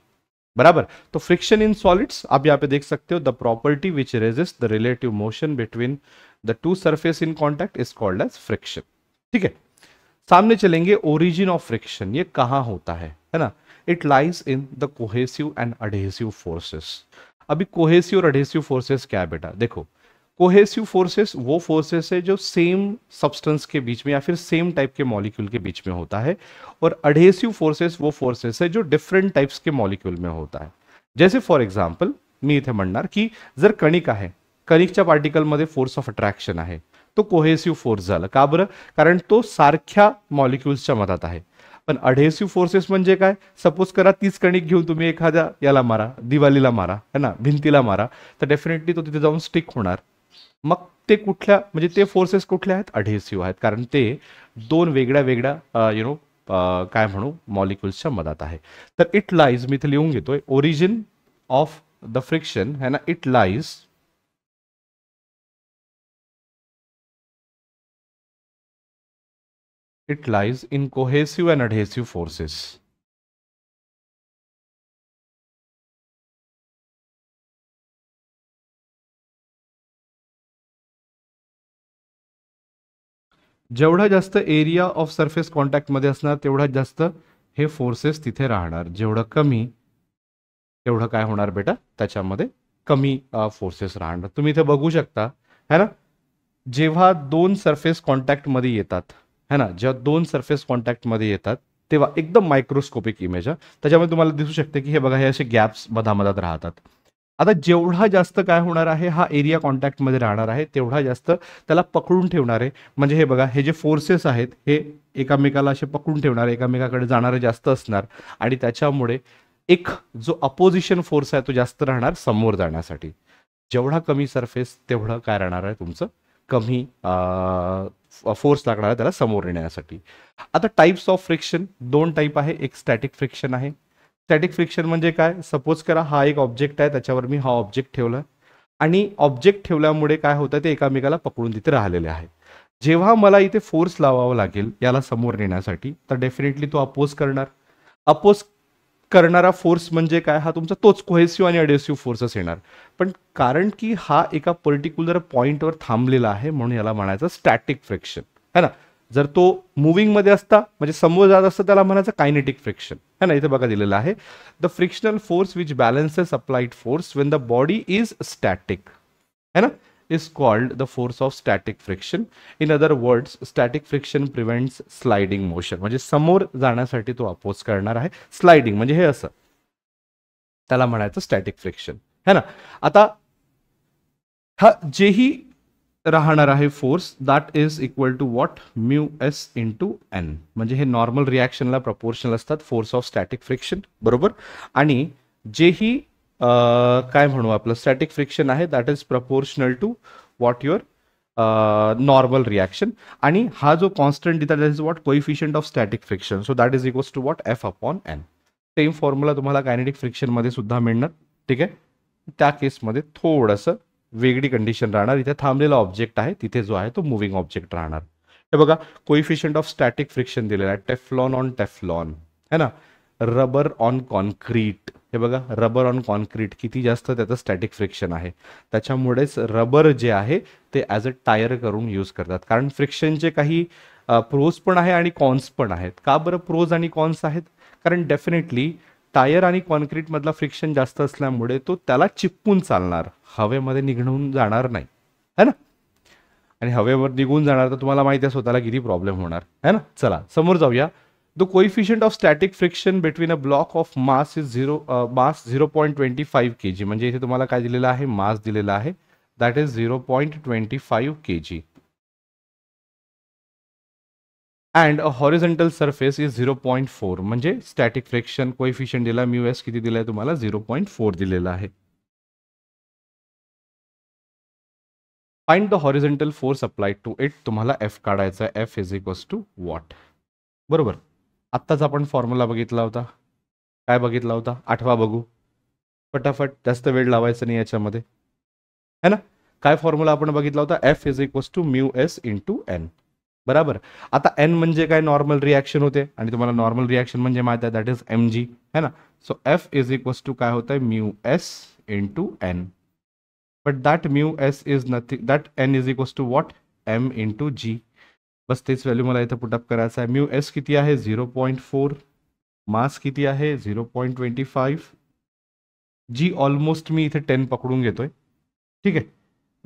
बराबर. तो फ्रिक्शन इन सॉलिड्स आप यहाँ पे देख सकते हो, the property which resist the relative motion between the two surface in contact is called as friction. ठीक है, सामने चलेंगे. ओरिजिन ऑफ फ्रिक्शन ये कहां होता है ना. It lies in the cohesive and adhesive forces. अभी कोहेसिव और अडहेसिव फोर्सेस क्या है बेटा, देखो कोहेसिव फोर्सेस वो फोर्सेस है जो सेम सब्सटेंस के बीच में या फिर सेम टाइप के मॉलिक्यूल के बीच में होता है, और अडहेसिव फोर्सेस वो फोर्सेस है जो डिफरेंट टाइप्स के मॉलिक्यूल में होता है. जैसे फॉर एक्झाम्पल मी इथे म्हणणार की जर कणिक आहे, कणिकच्या पार्टिकलमध्ये फोर्स ऑफ अट्रॅक्शन आहे, तो कोहेसिव्ह फोर्स झाला. का बरं, कारण तो सारख्या मॉलिक्युल्सच्या मधात आहे. पण अडहेसिव्ह फोर्सेस म्हणजे काय, सपोज करा तीच कणिक घेऊन तुम्ही एखाद्या याला मारा, दिवालीला मारा, है ना, भिंतीला मारा, तर डेफिनेटली तो तिथे जाऊन स्टिक होणार. मग ते कुठल्या, म्हणजे ते फोर्सेस कुठले आहेत, अडहेसिव्ह आहेत, कारण ते दोन वेगळ्या वेगळ्या यु नो काय म्हणू मॉलिक्युल्सच्या मधात आहे. तर इट लाईज, मी इथे लिहून घेतोय, ओरिजिन ऑफ द फ्रिक्शन है ना, it lies in cohesive and adhesive forces. जेवढा जास्त एरिया ऑफ सरफेस कॉन्टॅक्ट मध्ये असणार तेवढा जास्त हे फोर्सेस तिथे राहणार, जेवढं कमी तेवढं काय होणार बेटा, त्याच्यामध्ये कमी फोर्सेस राहणार. तुम्ही इथे बघू शकता, है ना, जेव्हा दोन सरफेस कॉन्टॅक्ट मध्ये येतात, है ना, जेव्हा दोन सरफेस कॉन्टॅक्ट मध्ये येतात तेव्हा एकदम मायक्रोस्कोपिक इमेज, त्याच्यामध्ये तुम्हाला दिसू शकते की हे बघा, हे असे गॅप्स मधामधात राहतात. आता जेवढा जास्त काय होणार आहे, हा एरिया कॉन्टॅक्ट मध्ये राहणार आहे, तेवढा जास्त त्याला पकडून ठेवणार आहे. म्हणजे हे बघा, हे जे फोर्सेस आहेत हे एकामेकाला असे पकडून ठेवणार, एकामेकाकडे जाणारे जास्त असणार, आणि त्याच्यामुळे एक जो अपोजिशन फोर्स आहे तो जास्त राहणार समोर जाण्यासाठी. जेवढा कमी सरफेस तेवढं काय राहणार आहे, तुमचं कमी फोर्स लागणार आहे त्याला समोर येण्यासाठी. आता टाइप्स ऑफ फ्रिक्शन दोन टाइप आहे, एक स्टॅटिक फ्रिक्शन आहे. स्टॅटिक फ्रिक्शन म्हणजे काय, सपोज करा हा एक ऑब्जेक्ट आहे, त्याच्यावर मी हा ऑब्जेक्ट ठेवला आणि ऑब्जेक्ट ठेवल्यामुळे काय होतं, ते एकामेकाला पकडून तिथे राहिलेले आहे. जेव्हा मला इथे फोर्स लावावा लागेल याला समोर नेण्यासाठी, तर डेफिनेटली तो अपोज करणार. अपोज करणारा फोर्स म्हणजे काय, हा तुमचा तोच कोहेसिव्ह आणि अडेसिव्ह फोर्सेस येणार. पण कारण की हा एका पर्टिक्युलर पॉइंटवर थांबलेला आहे म्हणून याला म्हणायचं स्टॅटिक फ्रिक्शन, है ना. जर तो मुव्हिंग मध्ये असता, म्हणजे समोर जात असता, त्याला म्हणायचं कायनेटिक फ्रिक्शन, है ना. इथे बघा दिलेलं आहे, the frictional force which balances applied force when the body is static, है ना, is called the force of static friction. In other words, static friction prevents sliding motion. म्हणजे समोर जाण्यासाठी तो अपोज करणार आहे. स्लाइडिंग म्हणजे हे असं, त्याला म्हणायचं स्टॅटिक फ्रिक्शन, है ना. आता हा जेही राहणार आहे force, that is equal to what, mu S into N. म्हणजे हे नॉर्मल रिॲक्शनला प्रपोर्शनल असतात, फोर्स ऑफ स्टॅटिक फ्रिक्शन, बरोबर. आणि जेही काय म्हणू आपलं स्टॅटिक फ्रिक्शन आहे that is proportional to what your normal reaction. आणि हा जो कॉन्स्टंट दिला that is what coefficient of static friction. So that is equals to what F upon N. Same formula तुम्हाला कायनेटिक फ्रिक्शनमध्ये सुद्धा मिळणार. ठीक आहे. त्या केसमध्ये थोडंसं वेगळी कंडिशन राहणार. इथे थांबलेला ऑब्जेक्ट आहे, तिथे जो आहे तो मुव्हिंग ऑब्जेक्ट राहणार. हे बघा कोइफिशियंट ऑफ स्टॅटिक फ्रिक्शन दिलेला आहे टेफ्लॉन ऑन टेफ्लॉन है ना, रबर ऑन कॉन्क्रीट. हे बघा रबर ऑन कॉन्क्रीट किती जास्त त्याचं स्टॅटिक फ्रिक्शन आहे. त्याच्यामुळेच रबर जे आहे ते ॲज अ टायर करून यूज करतात. कारण फ्रिक्शनचे काही प्रोज पण आहे आणि कॉन्स पण आहेत. का बरं प्रोज आणि कॉन्स आहेत? कारण डेफिनेटली टायर आणि कॉन्क्रीटमधला फ्रिक्शन जास्त असल्यामुळे तो त्याला चिपकून चालणार, हवेमध्ये निघून जाणार नाही है ना. आणि हवेवर निघून जाणार तर तुम्हाला माहिती आहे स्वतःला किती प्रॉब्लेम होणार है ना. चला समोर जाऊया. The coefficient of static friction between a block of mass is mass 0.25 kg. म्हणजे इथे तुम्हाला काय दिलेलं आहे, मास दिलेला आहे that is 0.25 kg. And a horizontal surface is 0.4. म्हणजे स्टॅटिक फ्रिक्शन कोइफिशियंट दिला म्यू एस किती दिलाय तुम्हाला 0.4 दिलेला आहे. Find the horizontal force applied to it. तुम्हाला एफ काढायचा आहे. F is equals to what. बरोबर. आत्ताच आपण फॉर्म्युला बघितला होता. काय बघितला होता आठवा बघू फटाफट, जास्त वेळ लावायचा नाही याच्यामध्ये है ना. काय फॉर्म्युला आपण बघितला होता, F is equals to mu S into N. बराबर. आता एन म्हणजे काय, नॉर्मल रिॲक्शन होते आणि तुम्हाला नॉर्मल रिॲक्शन म्हणजे माहिती आहे दॅट इज एम जी है ना. So F is equals to काय होत आहे mu S into N. But that mu S is nothing, that N is equals to what M into G. बस तेच व्हॅल्यू मला इथं पुटअप करायचं आहे. म्यू एस किती आहे 0.4, मास किती आहे 0.25, जी ऑलमोस्ट मी इथे 10 पकडून घेतोय. ठीक आहे.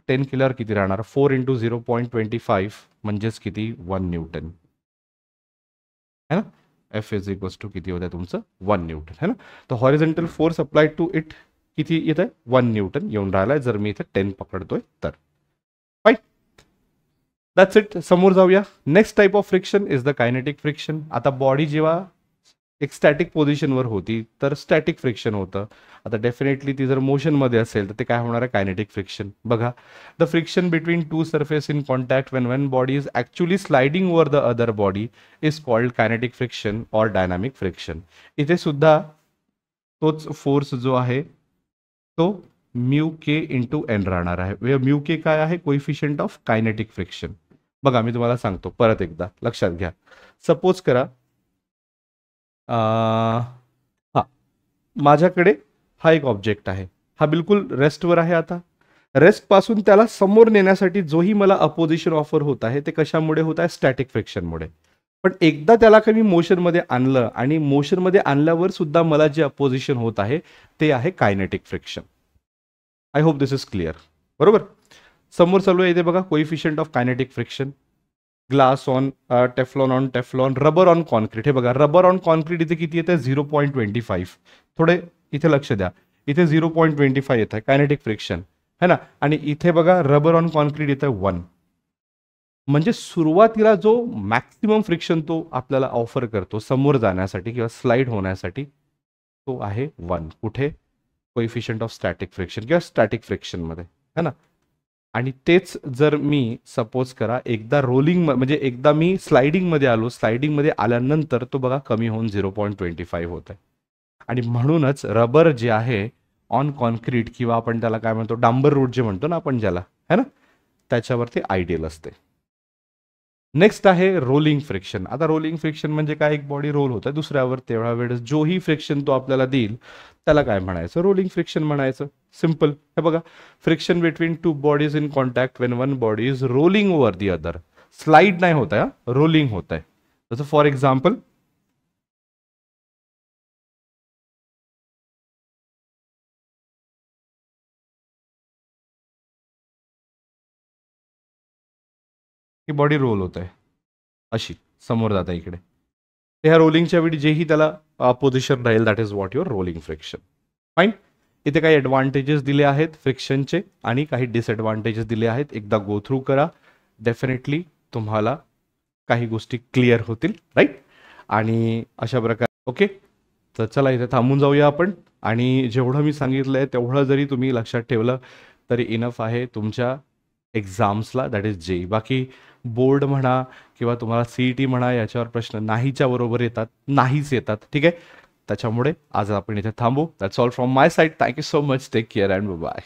10 केल्यावर किती राहणार, 4 इंटू 0.25 म्हणजेच किती 1 न्यूटन है ना. एफ इज इक्वल्स टू किती होतं तुमचं 1 न्यूटन है ना. तर horizontal force applied to it किती येत आहे 1 न्यूटन येऊन राहिला आहे जर मी इथे 10 पकडतोय तर. Fine, that's it. समोर जाऊया. Next type of friction is the kinetic friction. आता बॉडी जेव्हा एक स्टॅटिक पोझिशनवर होती तर स्टॅटिक फ्रिक्शन होतं. आता डेफिनेटली ती जर मोशनमध्ये असेल तर ते काय होणार आहे कायनेटिक फ्रिक्शन. बघा the friction between two surface in contact when one body is actually sliding over the other body is called kinetic friction or dynamic friction. इथे सुद्धा तोच फोर्स जो आहे तो म्यू के इंटू एन राहणार आहे. म्यू के काय आहे, कोइफिशियंट ऑफ कायनेटिक फ्रिक्शन. बघा मी तुम्हाला सांगतो परत एकदा लक्षात घ्या. सपोज करा हा माझ्याकडे हा एक ऑब्जेक्ट आहे, हा बिलकुल रेस्टवर आहे. आता रेस्ट पासून त्याला समोर नेण्यासाठी जोही मला अपोजिशन ऑफर होत आहे ते कशामुळे होत आहे, स्टॅटिक फ्रिक्शनमुळे. पण एकदा त्याला कमी मोशनमध्ये आणलं आणि मोशनमध्ये आणल्यावर सुद्धा मला जे अपोजिशन होत आहे ते आहे kinetic friction. I hope this is clear. बरोबर. समोर चालू आहे इथे बघा coefficient of kinetic friction. Glass on Teflon on Teflon, rubber on concrete. हे बघा रबर ऑन कॉन्क्रीट इथे किती येते 0.25. थोडे इथे लक्ष द्या, इथे 0.25 येत आहे कायनेटिक फ्रिक्शन है ना. आणि इथे बघा रबर ऑन कॉन्क्रीट येत आहे 1. म्हणजे सुरुवातीला जो मॅक्सिमम फ्रिक्शन तो आपल्याला ऑफर करतो समोर जाण्यासाठी किंवा स्लाइड होण्यासाठी तो आहे 1. कुठे, कोइफिशियंट ऑफ स्टॅटिक फ्रिक्शन किंवा स्टॅटिक फ्रिक्शनमध्ये है ना. आणि तेच जर मी सपोज करा एकदा रोलिंग म्हणजे एकदा मी स्लायडिंगमध्ये आलो, स्लायडिंगमध्ये आल्यानंतर तो बघा कमी होऊन 0.25 होत आहे. आणि म्हणूनच रबर जे आहे ऑन कॉन्क्रीट किंवा आपण त्याला काय म्हणतो डांबर रोड जे म्हणतो ना आपण ज्याला है ना, त्याच्यावरती आयडियल असते. नेक्स्ट आहे रोलिंग फ्रिक्शन. आता रोलिंग फ्रिक्शन म्हणजे काय, एक बॉडी रोल होत आहे दुसऱ्यावर, तेवढ्या वेळेस जोही फ्रिक्शन तो आपल्याला देईल त्याला काय म्हणायचं, रोलिंग फ्रिक्शन म्हणायचं. सिम्पल. हे बघा friction between two bodies in contact when one body is rolling over the other. Slide नाही होत आहे, रोलिंग होत आहे. जसं for example he body roll होत आहे अशी समोर जाता इकडे. ह्या रोलिंगच्या वेळी जेही त्याला position Raheel that is what your rolling friction. Fine. इथे काही ॲडव्हान्टेजेस दिले आहेत फ्रिक्शनचे आणि काही डिसएडव्हान्टेजेस दिले आहेत. एकदा गो थ्रू करा, डेफिनेटली तुम्हाला काही गोष्टी क्लिअर होतील राईट. आणि अशा प्रकारे ओके. तर चला इथे थांबून जाऊया आपण. आणि जेवढं मी सांगितलं आहे तेवढं जरी तुम्ही लक्षात ठेवलं तरी इनफ आहे तुमच्या एक्झाम्सला, दॅट इज जेई. बाकी बोर्ड म्हणा किंवा तुम्हाला CET म्हणा याच्यावर प्रश्न नाहीच्या बरोबर येतात, नाहीच येतात. ठीक आहे, त्याच्यामुळे आज आपण इथे थांबू. That's all from my side. Thank you so much. Take care and bye.